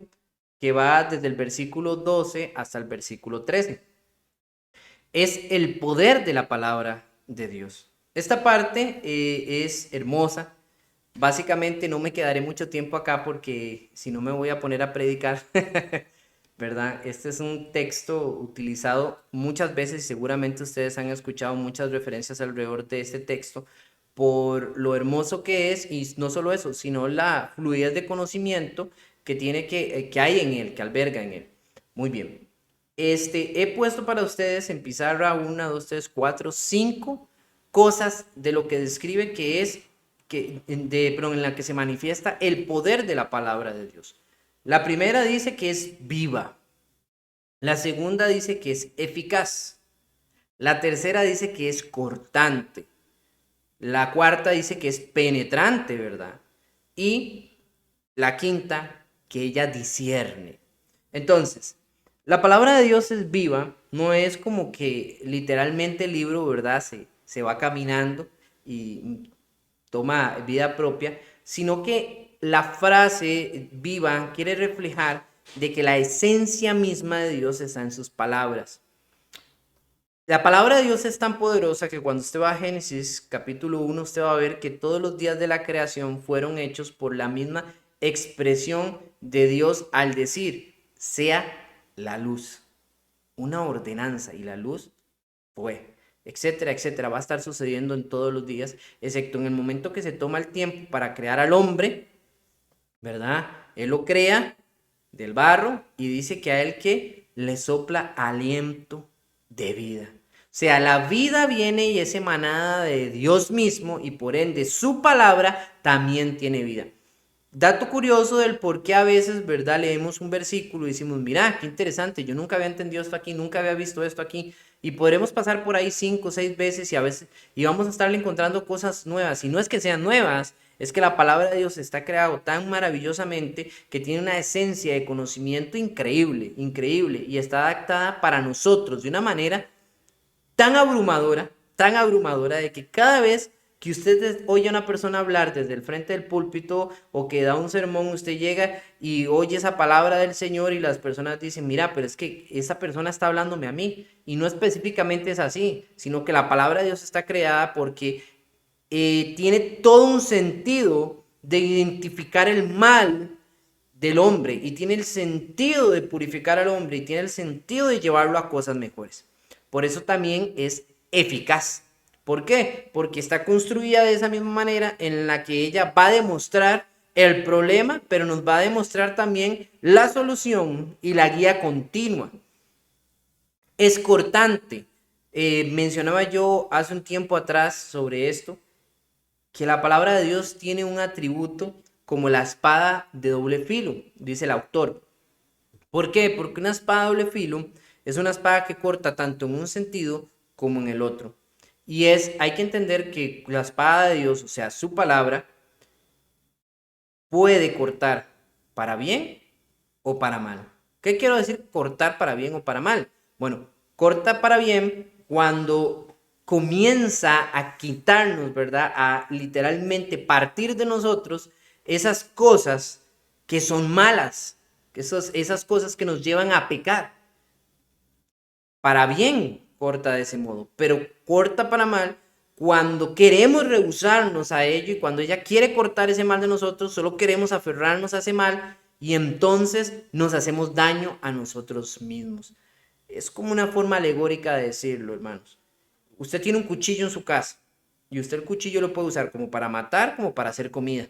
que va desde el versículo 12 hasta el versículo 13. Es el poder de la palabra de Dios. Esta parte es hermosa. Básicamente no me quedaré mucho tiempo acá porque si no me voy a poner a predicar. ¿verdad? Este es un texto utilizado muchas veces y seguramente ustedes han escuchado muchas referencias alrededor de este texto por lo hermoso que es y no solo eso, sino la fluidez de conocimiento que tiene que hay en él, que alberga en él. Muy bien. He puesto para ustedes en pizarra 5 cosas de lo que describe que es, pero en la que se manifiesta el poder de la palabra de Dios. La primera dice que es viva. La segunda dice que es eficaz. La tercera dice que es cortante. La cuarta dice que es penetrante, ¿verdad? Y la quinta, que ella discierne. Entonces, la palabra de Dios es viva, no es como que literalmente el libro, ¿verdad? Se va caminando y toma vida propia, sino que la frase viva quiere reflejar de que la esencia misma de Dios está en sus palabras. La palabra de Dios es tan poderosa que cuando usted va a Génesis capítulo 1, usted va a ver que todos los días de la creación fueron hechos por la misma expresión de Dios al decir, sea la luz. Una ordenanza y la luz fue, etcétera, etcétera. Va a estar sucediendo en todos los días, excepto en el momento que se toma el tiempo para crear al hombre, ¿verdad? Él lo crea del barro y dice que a él que le sopla aliento de vida. O sea, la vida viene y es emanada de Dios mismo y por ende su palabra también tiene vida. Dato curioso del por qué a veces, ¿verdad? Leemos un versículo y decimos, mira, qué interesante, yo nunca había entendido esto aquí, nunca había visto esto aquí. Y podremos pasar por ahí 5 o 6 veces y a veces y vamos a estarle encontrando cosas nuevas. Y no es que sean nuevas, es que la palabra de Dios está creada tan maravillosamente que tiene una esencia de conocimiento increíble, increíble. Y está adaptada para nosotros de una manera tan abrumadora de que cada vez que usted oye a una persona hablar desde el frente del púlpito o que da un sermón, usted llega y oye esa palabra del Señor y las personas dicen, mira, pero es que esa persona está hablándome a mí. Y no específicamente es así, sino que la palabra de Dios está creada porque tiene todo un sentido de identificar el mal del hombre y tiene el sentido de purificar al hombre y tiene el sentido de llevarlo a cosas mejores. Por eso también es eficaz. ¿Por qué? Porque está construida de esa misma manera en la que ella va a demostrar el problema, pero nos va a demostrar también la solución y la guía continua. Es cortante. Mencionaba yo hace un tiempo atrás sobre esto, que la palabra de Dios tiene un atributo como la espada de doble filo, dice el autor. ¿Por qué? Porque una espada de doble filo es una espada que corta tanto en un sentido como en el otro. Y hay que entender que la espada de Dios, o sea, su palabra, puede cortar para bien o para mal. ¿Qué quiero decir cortar para bien o para mal? Bueno, corta para bien cuando comienza a quitarnos, ¿verdad? A literalmente partir de nosotros esas cosas que son malas, esas cosas que nos llevan a pecar. Para bien corta de ese modo, pero corta para mal cuando queremos rehusarnos a ello y cuando ella quiere cortar ese mal de nosotros, solo queremos aferrarnos a ese mal y entonces nos hacemos daño a nosotros mismos. Es como una forma alegórica de decirlo, hermanos. Usted tiene un cuchillo en su casa y usted el cuchillo lo puede usar como para matar, como para hacer comida.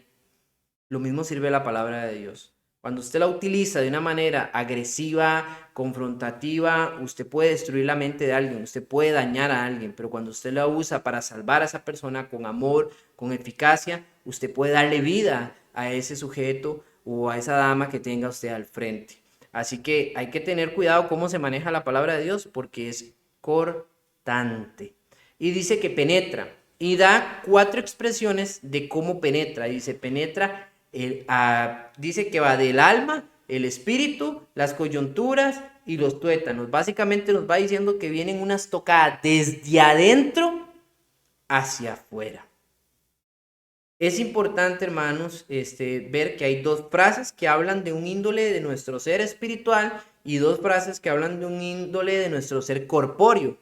Lo mismo sirve la palabra de Dios. Cuando usted la utiliza de una manera agresiva, confrontativa, usted puede destruir la mente de alguien, usted puede dañar a alguien, pero cuando usted la usa para salvar a esa persona con amor, con eficacia, usted puede darle vida a ese sujeto o a esa dama que tenga usted al frente. Así que hay que tener cuidado cómo se maneja la palabra de Dios porque es cortante. Y dice que penetra y da 4 expresiones de cómo penetra. Dice, penetra dice que va del alma, el espíritu, las coyunturas y los tuétanos. Básicamente nos va diciendo que vienen unas tocadas desde adentro hacia afuera. Es importante, hermanos, ver que hay 2 frases que hablan de un índole de nuestro ser espiritual y 2 frases que hablan de un índole de nuestro ser corpóreo.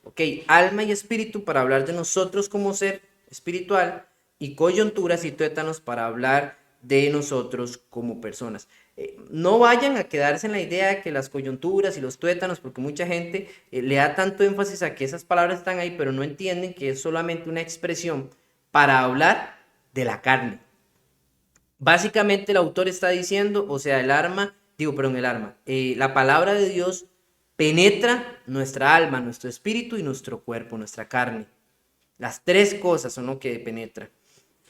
Ok, alma y espíritu para hablar de nosotros como ser espiritual y coyunturas y tuétanos para hablar de nosotros como personas. No vayan a quedarse en la idea de que las coyunturas y los tuétanos, porque mucha gente le da tanto énfasis a que esas palabras están ahí, pero no entienden que es solamente una expresión para hablar de la carne. Básicamente el autor está diciendo, o sea, la palabra de Dios penetra nuestra alma, nuestro espíritu y nuestro cuerpo, nuestra carne. Las tres cosas son lo que penetra.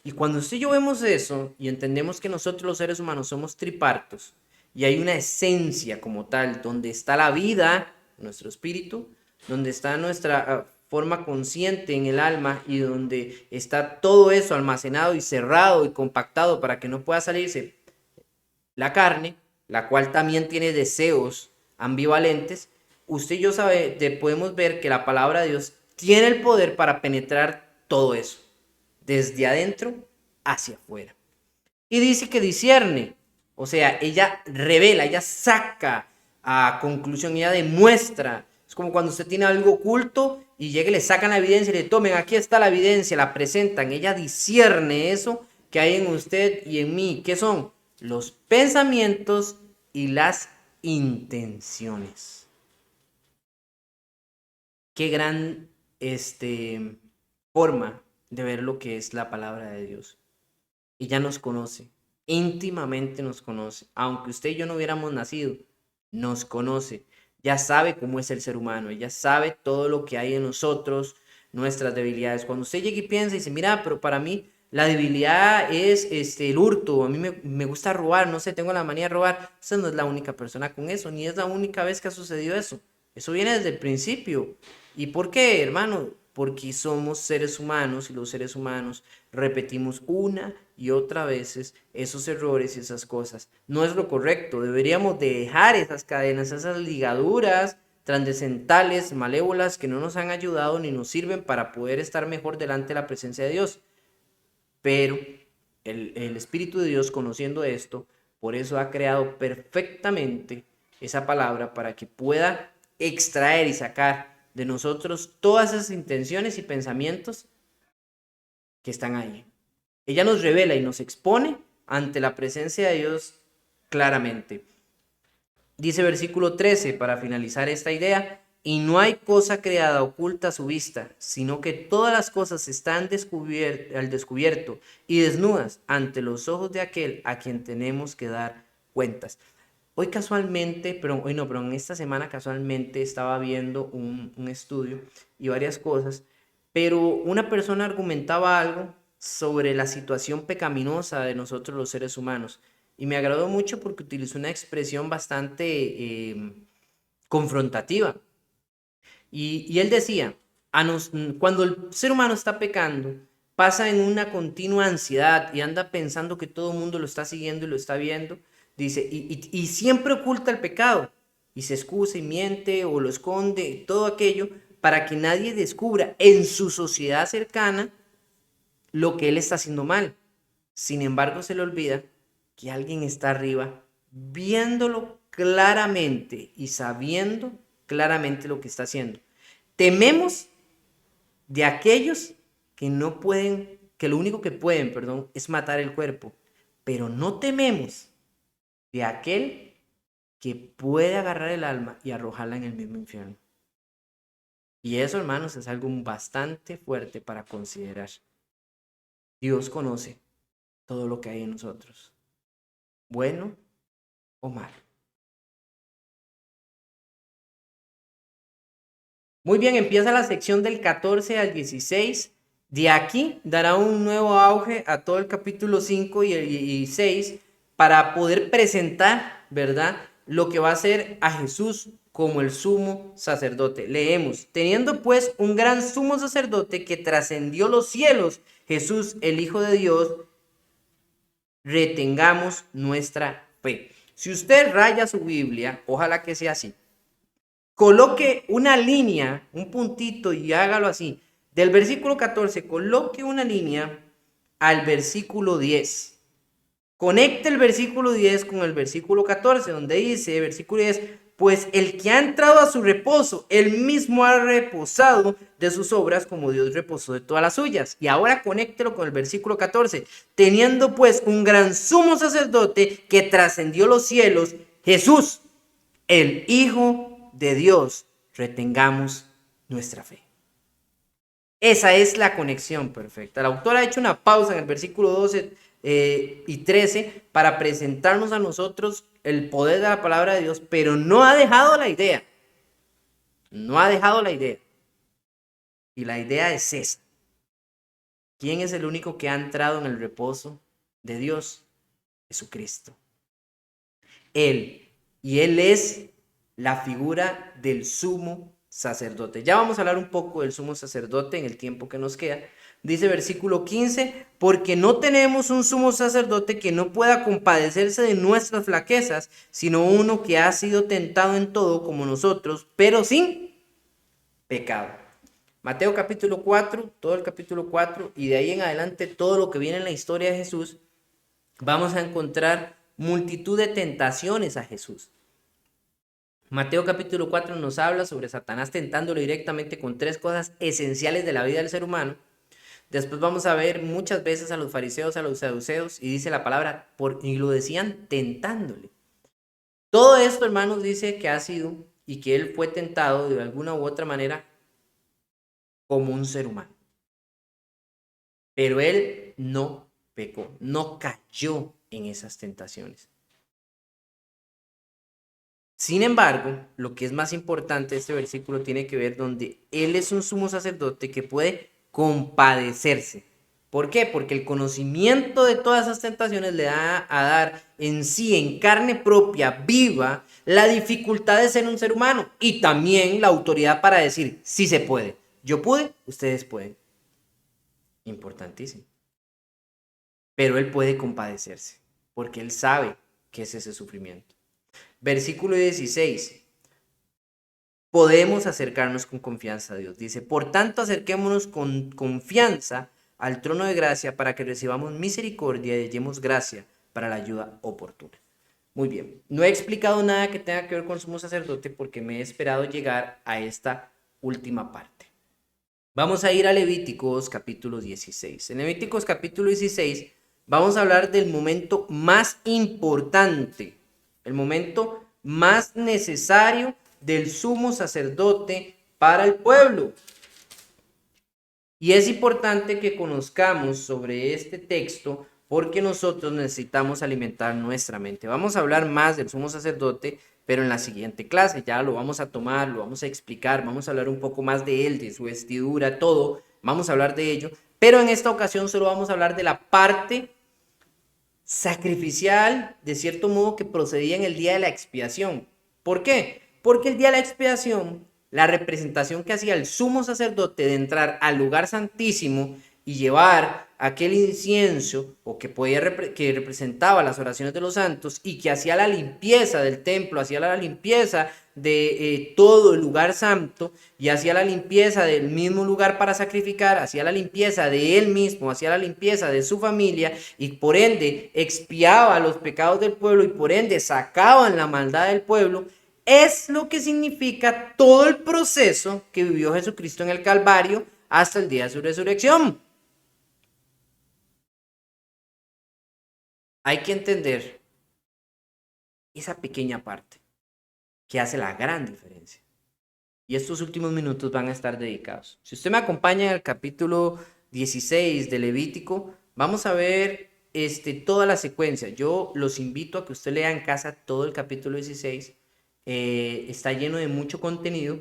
Y cuando usted y yo vemos eso y entendemos que nosotros los seres humanos somos tripartos y hay una esencia como tal, donde está la vida, nuestro espíritu, donde está nuestra forma consciente en el alma y donde está todo eso almacenado y cerrado y compactado para que no pueda salirse la carne, la cual también tiene deseos ambivalentes, usted y yo podemos ver que la palabra de Dios tiene el poder para penetrar todo eso, desde adentro hacia afuera. Y dice que discierne, o sea, ella revela, ella saca a conclusión, ella demuestra. Es como cuando usted tiene algo oculto y llega y le sacan la evidencia y le tomen, aquí está la evidencia, la presentan. Ella discierne eso que hay en usted y en mí. ¿Qué son? Los pensamientos y las intenciones. Qué gran forma de ver lo que es la palabra de Dios. Ella nos conoce, íntimamente nos conoce. Aunque usted y yo no hubiéramos nacido, nos conoce. Ya sabe cómo es el ser humano, ella sabe todo lo que hay en nosotros, nuestras debilidades. Cuando usted llega y piensa y dice, mira, pero para mí la debilidad es el hurto, a mí me gusta robar, no sé, tengo la manía de robar. Usted no es la única persona con eso, ni es la única vez que ha sucedido eso. Eso viene desde el principio. ¿Y por qué, hermano? Porque somos seres humanos y los seres humanos repetimos una y otra veces esos errores y esas cosas. No es lo correcto. Deberíamos dejar esas cadenas, esas ligaduras transcendentales, malévolas, que no nos han ayudado ni nos sirven para poder estar mejor delante de la presencia de Dios. Pero el Espíritu de Dios, conociendo esto, por eso ha creado perfectamente esa palabra para que pueda extraer y sacar de nosotros todas esas intenciones y pensamientos que están ahí. Ella nos revela y nos expone ante la presencia de Dios claramente. Dice versículo 13, para finalizar esta idea, y no hay cosa creada oculta a su vista, sino que todas las cosas están al descubierto y desnudas ante los ojos de aquel a quien tenemos que dar cuentas. Hoy casualmente, pero en esta semana casualmente estaba viendo un estudio y varias cosas, pero una persona argumentaba algo sobre la situación pecaminosa de nosotros los seres humanos y me agradó mucho porque utilizó una expresión bastante confrontativa y él decía, cuando el ser humano está pecando, pasa en una continua ansiedad y anda pensando que todo el mundo lo está siguiendo y lo está viendo. Dice, y siempre oculta el pecado y se excusa y miente o lo esconde, todo aquello para que nadie descubra en su sociedad cercana lo que él está haciendo mal. Sin embargo, se le olvida que alguien está arriba viéndolo claramente y sabiendo claramente lo que está haciendo. Tememos de aquellos que no pueden, que lo único que pueden, es matar el cuerpo, pero no tememos de aquel que puede agarrar el alma y arrojarla en el mismo infierno. Y eso, hermanos, es algo bastante fuerte para considerar. Dios conoce todo lo que hay en nosotros, bueno o malo. Muy bien, empieza la sección del 14 al 16. De aquí dará un nuevo auge a todo el capítulo 5 y 6 para poder presentar, ¿verdad?, lo que va a ser a Jesús como el sumo sacerdote. Leemos, teniendo pues un gran sumo sacerdote que trascendió los cielos, Jesús, el Hijo de Dios, retengamos nuestra fe. Si usted raya su Biblia, ojalá que sea así, coloque una línea, un puntito y hágalo así. Del versículo 14, coloque una línea al versículo 10. Conecte el versículo 10 con el versículo 14, donde dice, versículo 10, pues el que ha entrado a su reposo, él mismo ha reposado de sus obras como Dios reposó de todas las suyas. Y ahora conéctelo con el versículo 14. Teniendo pues un gran sumo sacerdote que trascendió los cielos, Jesús, el Hijo de Dios, retengamos nuestra fe. Esa es la conexión perfecta. El autor ha hecho una pausa en el versículo 12 y 13 para presentarnos a nosotros el poder de la palabra de Dios, pero no ha dejado la idea. No ha dejado la idea. Y la idea es esa. ¿Quién es el único que ha entrado en el reposo de Dios? Jesucristo. Él. Y Él es la figura del sumo sacerdote. Ya vamos a hablar un poco del sumo sacerdote en el tiempo que nos queda. Dice versículo 15, porque no tenemos un sumo sacerdote que no pueda compadecerse de nuestras flaquezas, sino uno que ha sido tentado en todo como nosotros, pero sin pecado. Mateo capítulo 4, todo el capítulo 4, y de ahí en adelante todo lo que viene en la historia de Jesús, vamos a encontrar multitud de tentaciones a Jesús. Mateo capítulo 4 nos habla sobre Satanás tentándolo directamente con tres cosas esenciales de la vida del ser humano. Después vamos a ver muchas veces a los fariseos, a los saduceos, y dice la palabra, y lo decían tentándole. Todo esto, hermanos, dice que ha sido y que él fue tentado de alguna u otra manera como un ser humano. Pero él no pecó, no cayó en esas tentaciones. Sin embargo, lo que es más importante de este versículo tiene que ver donde él es un sumo sacerdote que puede compadecerse. ¿Por qué? Porque el conocimiento de todas esas tentaciones le da a dar en sí, en carne propia, viva, la dificultad de ser un ser humano y también la autoridad para decir, sí se puede. Yo pude, ustedes pueden. Importantísimo. Pero él puede compadecerse porque él sabe qué es ese sufrimiento. Versículo 16. Podemos acercarnos con confianza a Dios. Dice, por tanto, acerquémonos con confianza al trono de gracia para que recibamos misericordia y hallemos gracia para la ayuda oportuna. Muy bien, no he explicado nada que tenga que ver con sumo sacerdote porque me he esperado llegar a esta última parte. Vamos a ir a Levíticos capítulo 16. En Levíticos capítulo 16 vamos a hablar del momento más importante, el momento más necesario del sumo sacerdote para el pueblo. Y es importante que conozcamos sobre este texto porque nosotros necesitamos alimentar nuestra mente. Vamos a hablar más del sumo sacerdote, pero en la siguiente clase ya lo vamos a tomar, lo vamos a explicar, vamos a hablar un poco más de él, de su vestidura, todo, vamos a hablar de ello, pero en esta ocasión solo vamos a hablar de la parte sacrificial, de cierto modo, que procedía en el día de la expiación. ¿Por qué? Porque el día de la expiación, la representación que hacía el sumo sacerdote de entrar al lugar santísimo y llevar aquel incienso, o que que representaba las oraciones de los santos y que hacía la limpieza del templo, hacía la limpieza de todo el lugar santo y hacía la limpieza del mismo lugar para sacrificar, hacía la limpieza de él mismo, hacía la limpieza de su familia y por ende expiaba los pecados del pueblo y por ende sacaban la maldad del pueblo. Es lo que significa todo el proceso que vivió Jesucristo en el Calvario hasta el día de su resurrección. Hay que entender esa pequeña parte que hace la gran diferencia. Y estos últimos minutos van a estar dedicados. Si usted me acompaña en el capítulo 16 de Levítico, vamos a ver toda la secuencia. Yo los invito a que usted lea en casa todo el capítulo 16. Está lleno de mucho contenido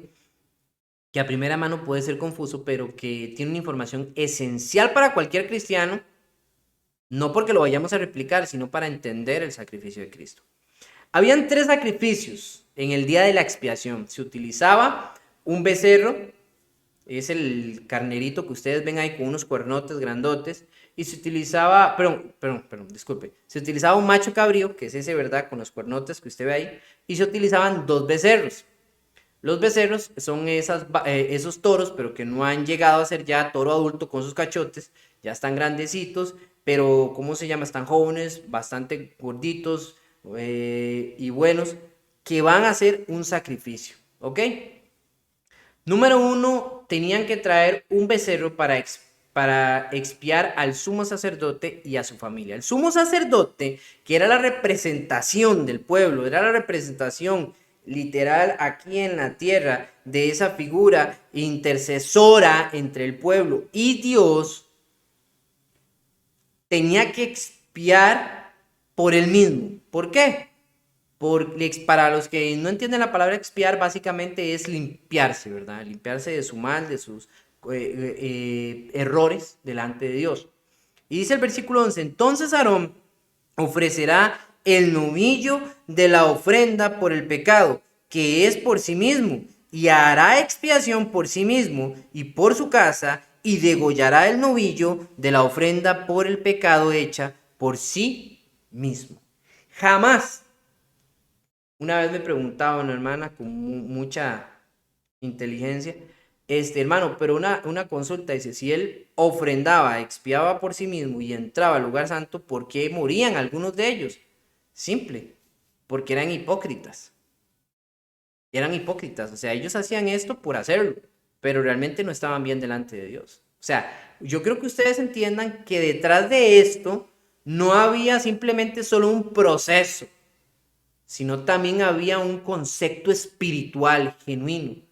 que a primera mano puede ser confuso, pero que tiene una información esencial para cualquier cristiano, no porque lo vayamos a replicar, sino para entender el sacrificio de Cristo. Habían 3 sacrificios en el día de la expiación. Se utilizaba un becerro, es el carnerito que ustedes ven ahí con unos cuernotes grandotes, y se utilizaba, disculpe, se utilizaba un macho cabrío, que es ese, ¿verdad?, con los cuernotes que usted ve ahí, y se utilizaban 2 becerros. Los becerros son esos toros, pero que no han llegado a ser ya toro adulto con sus cachotes, ya están grandecitos, pero ¿cómo se llama? Están jóvenes, bastante gorditos y buenos, que van a hacer un sacrificio, ¿ok? Número 1, tenían que traer un becerro para expiar al sumo sacerdote y a su familia. El sumo sacerdote, que era la representación del pueblo, era la representación literal aquí en la tierra de esa figura intercesora entre el pueblo y Dios, tenía que expiar por él mismo. ¿Por qué? Para los que no entienden la palabra expiar, básicamente es limpiarse, ¿verdad? Limpiarse de su mal, de sus errores delante de Dios. Y dice el versículo 11, entonces Aarón ofrecerá el novillo de la ofrenda por el pecado, que es por sí mismo, y hará expiación por sí mismo y por su casa, y degollará el novillo de la ofrenda por el pecado hecha por sí mismo. Jamás. Una vez me preguntaba una hermana con mucha inteligencia, hermano, pero una consulta, dice, si él ofrendaba, expiaba por sí mismo y entraba al lugar santo, ¿por qué morían algunos de ellos? Simple, porque eran hipócritas. Eran hipócritas, o sea, ellos hacían esto por hacerlo, pero realmente no estaban bien delante de Dios. O sea, yo creo que ustedes entiendan que detrás de esto no había simplemente solo un proceso, sino también había un concepto espiritual genuino.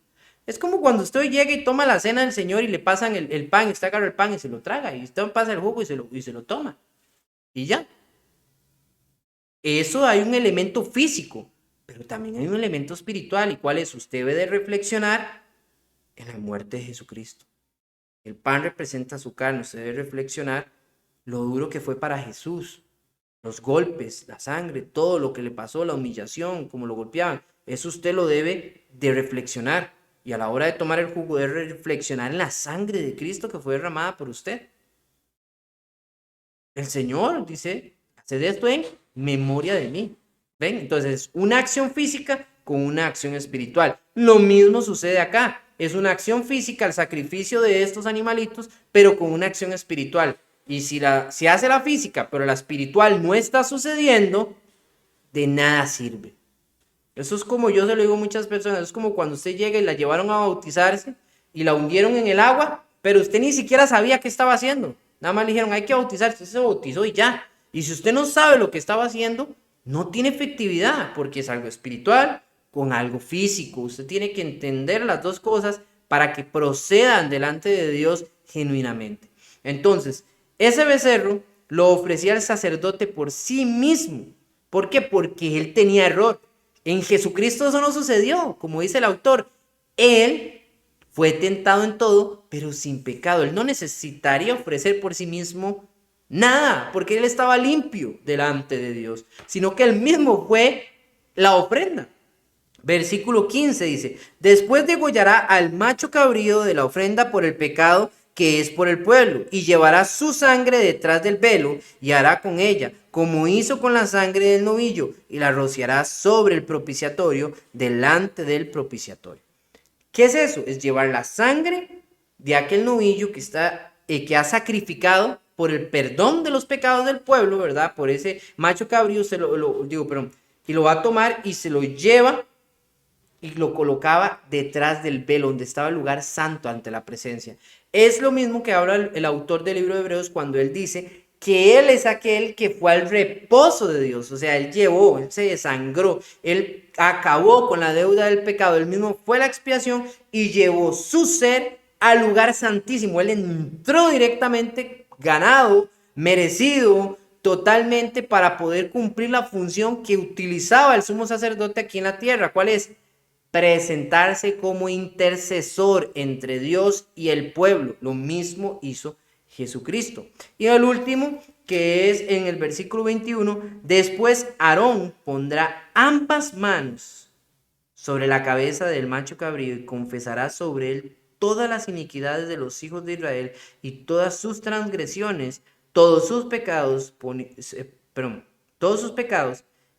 Es como cuando usted llega y toma la cena del Señor y le pasan el pan, usted agarra el pan y se lo traga, y usted pasa el jugo y se lo toma. Y ya. Eso hay un elemento físico, pero también hay un elemento espiritual. ¿Y cuál es? Usted debe de reflexionar en la muerte de Jesucristo. El pan representa su carne. Usted debe reflexionar lo duro que fue para Jesús. Los golpes, la sangre, todo lo que le pasó, la humillación, cómo lo golpeaban. Eso usted lo debe de reflexionar. Y a la hora de tomar el jugo, debe reflexionar en la sangre de Cristo que fue derramada por usted. El Señor dice, haced esto en memoria de mí. ¿Ven? Entonces, una acción física con una acción espiritual. Lo mismo sucede acá. Es una acción física, el sacrificio de estos animalitos, pero con una acción espiritual. Y si hace la física, pero la espiritual no está sucediendo, de nada sirve. Eso es como yo se lo digo a muchas personas, es como cuando usted llega y la llevaron a bautizarse y la hundieron en el agua, pero usted ni siquiera sabía qué estaba haciendo. Nada más le dijeron, hay que bautizarse, usted se bautizó y ya. Y si usted no sabe lo que estaba haciendo, no tiene efectividad, porque es algo espiritual con algo físico. Usted tiene que entender las dos cosas para que procedan delante de Dios genuinamente. Entonces, ese becerro lo ofrecía el sacerdote por sí mismo. ¿Por qué? Porque él tenía error. En Jesucristo eso no sucedió, como dice el autor. Él fue tentado en todo, pero sin pecado. Él no necesitaría ofrecer por sí mismo nada, porque él estaba limpio delante de Dios, sino que él mismo fue la ofrenda. Versículo 15 dice, después degollará al macho cabrío de la ofrenda por el pecado que es por el pueblo, y llevará su sangre detrás del velo, y hará con ella, como hizo con la sangre del novillo, y la rociará sobre el propiciatorio, delante del propiciatorio. ¿Qué es eso? Es llevar la sangre de aquel novillo que ha sacrificado por el perdón de los pecados del pueblo, ¿verdad? Por ese macho cabrío, y lo va a tomar y se lo lleva y lo colocaba detrás del velo, donde estaba el lugar santo ante la presencia. Es lo mismo que habla el autor del libro de Hebreos cuando él dice que él es aquel que fue al reposo de Dios. O sea, él se desangró, él acabó con la deuda del pecado, él mismo fue la expiación y llevó su ser al lugar santísimo. Él entró directamente ganado, merecido, totalmente para poder cumplir la función que utilizaba el sumo sacerdote aquí en la tierra. ¿Cuál es? Presentarse como intercesor entre Dios y el pueblo. Lo mismo hizo Jesucristo. Y el último, que es en el versículo 21, después Aarón pondrá ambas manos sobre la cabeza del macho cabrío y confesará sobre él todas las iniquidades de los hijos de Israel y todas sus transgresiones, todos sus pecados,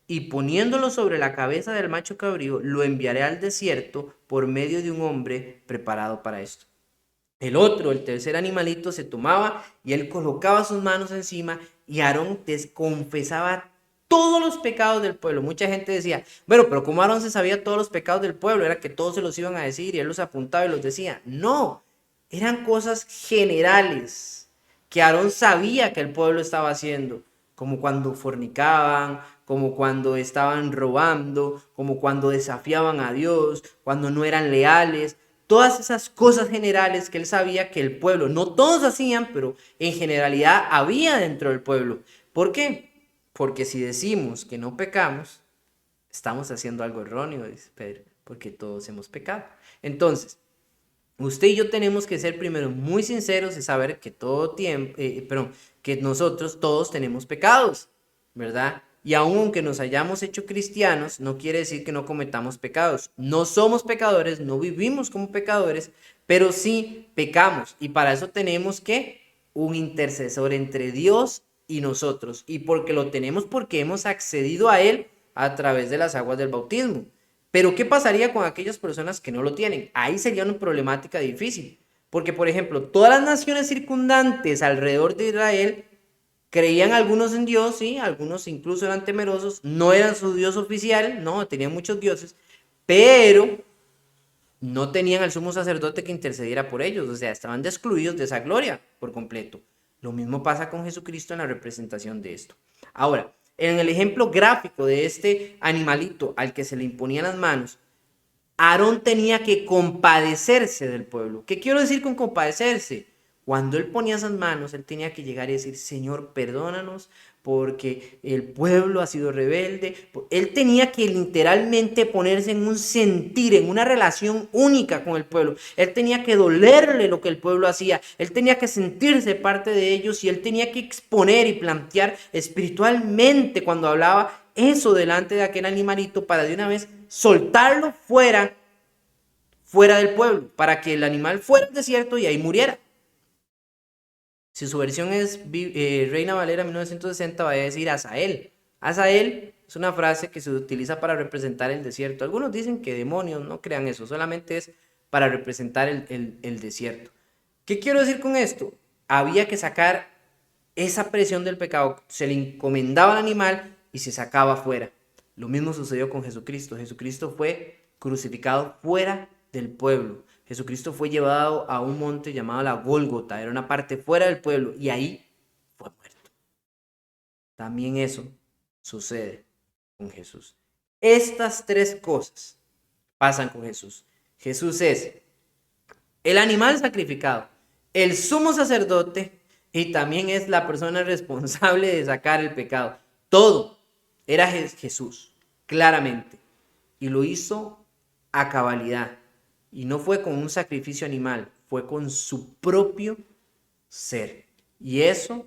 y poniéndolo sobre la cabeza del macho cabrío, lo enviaré al desierto por medio de un hombre preparado para esto. El tercer animalito, se tomaba y él colocaba sus manos encima y Aarón confesaba todos los pecados del pueblo. Mucha gente decía, bueno, pero ¿cómo Aarón se sabía todos los pecados del pueblo? Era que todos se los iban a decir y él los apuntaba y los decía. No, eran cosas generales que Aarón sabía que el pueblo estaba haciendo, como cuando fornicaban, como cuando estaban robando, como cuando desafiaban a Dios, cuando no eran leales. Todas esas cosas generales que él sabía que el pueblo, no todos hacían, pero en generalidad había dentro del pueblo. ¿Por qué? Porque si decimos que no pecamos, estamos haciendo algo erróneo, dice Pedro, porque todos hemos pecado. Entonces, usted y yo tenemos que ser primero muy sinceros y saber que que nosotros todos tenemos pecados, ¿verdad? Y aunque nos hayamos hecho cristianos, no quiere decir que no cometamos pecados. No somos pecadores, no vivimos como pecadores, pero sí pecamos. Y para eso tenemos que un intercesor entre Dios y nosotros. Y porque lo tenemos porque hemos accedido a Él a través de las aguas del bautismo. Pero ¿qué pasaría con aquellas personas que no lo tienen? Ahí sería una problemática difícil. Porque, por ejemplo, todas las naciones circundantes alrededor de Israel creían algunos en Dios, sí, algunos incluso eran temerosos, no eran su Dios oficial, no, tenían muchos dioses, pero no tenían al sumo sacerdote que intercediera por ellos, o sea, estaban excluidos de esa gloria por completo. Lo mismo pasa con Jesucristo en la representación de esto. Ahora, en el ejemplo gráfico de este animalito al que se le imponían las manos, Aarón tenía que compadecerse del pueblo. ¿Qué quiero decir con compadecerse? Cuando él ponía esas manos, él tenía que llegar y decir, Señor, perdónanos porque el pueblo ha sido rebelde. Él tenía que literalmente ponerse en un sentir, en una relación única con el pueblo. Él tenía que dolerle lo que el pueblo hacía. Él tenía que sentirse parte de ellos y él tenía que exponer y plantear espiritualmente cuando hablaba eso delante de aquel animalito para de una vez soltarlo fuera del pueblo, para que el animal fuera al desierto y ahí muriera. Si su versión es Reina Valera 1960, va a decir Azael. Azael es una frase que se utiliza para representar el desierto. Algunos dicen que demonios, no crean eso, solamente es para representar el desierto. ¿Qué quiero decir con esto? Había que sacar esa presión del pecado, se le encomendaba al animal y se sacaba fuera. Lo mismo sucedió con Jesucristo. Jesucristo fue crucificado fuera del pueblo. Jesucristo fue llevado a un monte llamado la Gólgota, era una parte fuera del pueblo y ahí fue muerto. También eso sucede con Jesús. Estas tres cosas pasan con Jesús. Jesús es el animal sacrificado, el sumo sacerdote y también es la persona responsable de sacar el pecado. Todo era Jesús, claramente. Y lo hizo a cabalidad. Y no fue con un sacrificio animal, fue con su propio ser. Y eso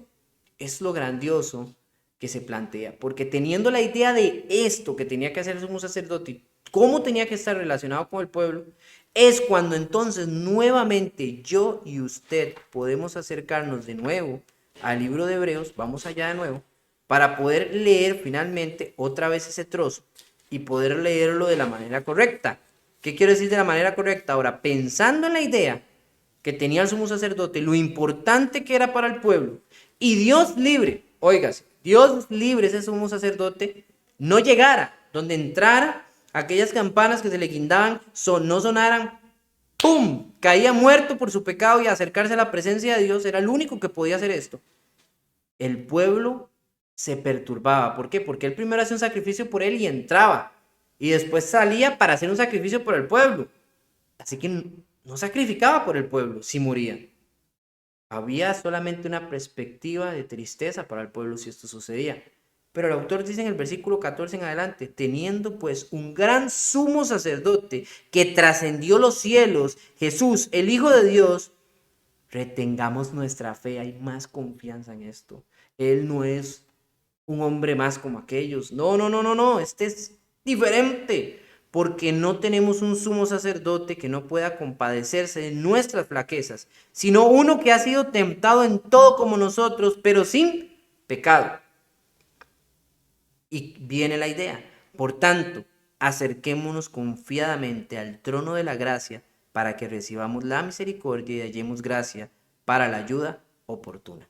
es lo grandioso que se plantea. Porque teniendo la idea de esto que tenía que hacer el sumo sacerdote, cómo tenía que estar relacionado con el pueblo, es cuando entonces nuevamente yo y usted podemos acercarnos de nuevo al libro de Hebreos, vamos allá de nuevo, para poder leer finalmente otra vez ese trozo y poder leerlo de la manera correcta. ¿Qué quiero decir de la manera correcta? Ahora, pensando en la idea que tenía el sumo sacerdote, lo importante que era para el pueblo, y Dios libre, óigase, Dios libre ese sumo sacerdote, no llegara, donde entrara, aquellas campanas que se le guindaban no sonaran, ¡pum! Caía muerto por su pecado y acercarse a la presencia de Dios, era el único que podía hacer esto. El pueblo se perturbaba. ¿Por qué? Porque él primero hacía un sacrificio por él y entraba. Y después salía para hacer un sacrificio por el pueblo. Así que no sacrificaba por el pueblo si moría. Había solamente una perspectiva de tristeza para el pueblo si esto sucedía. Pero el autor dice en el versículo 14 en adelante, teniendo pues un gran sumo sacerdote que trascendió los cielos, Jesús, el Hijo de Dios, retengamos nuestra fe, hay más confianza en esto. Él no es un hombre más como aquellos. No, este es diferente, porque no tenemos un sumo sacerdote que no pueda compadecerse de nuestras flaquezas, sino uno que ha sido tentado en todo como nosotros, pero sin pecado. Y viene la idea, por tanto, acerquémonos confiadamente al trono de la gracia para que recibamos la misericordia y hallemos gracia para la ayuda oportuna.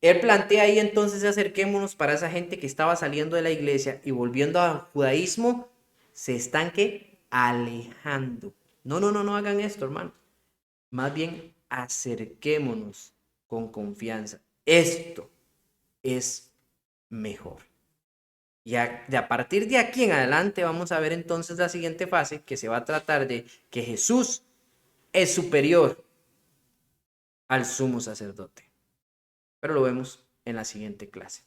Él plantea ahí entonces acerquémonos para esa gente que estaba saliendo de la iglesia y volviendo al judaísmo, se están que alejando. No, no, no, no hagan esto, hermano. Más bien acerquémonos con confianza. Esto es mejor. Y a partir de aquí en adelante vamos a ver entonces la siguiente fase que se va a tratar de que Jesús es superior al sumo sacerdote. Pero lo vemos en la siguiente clase.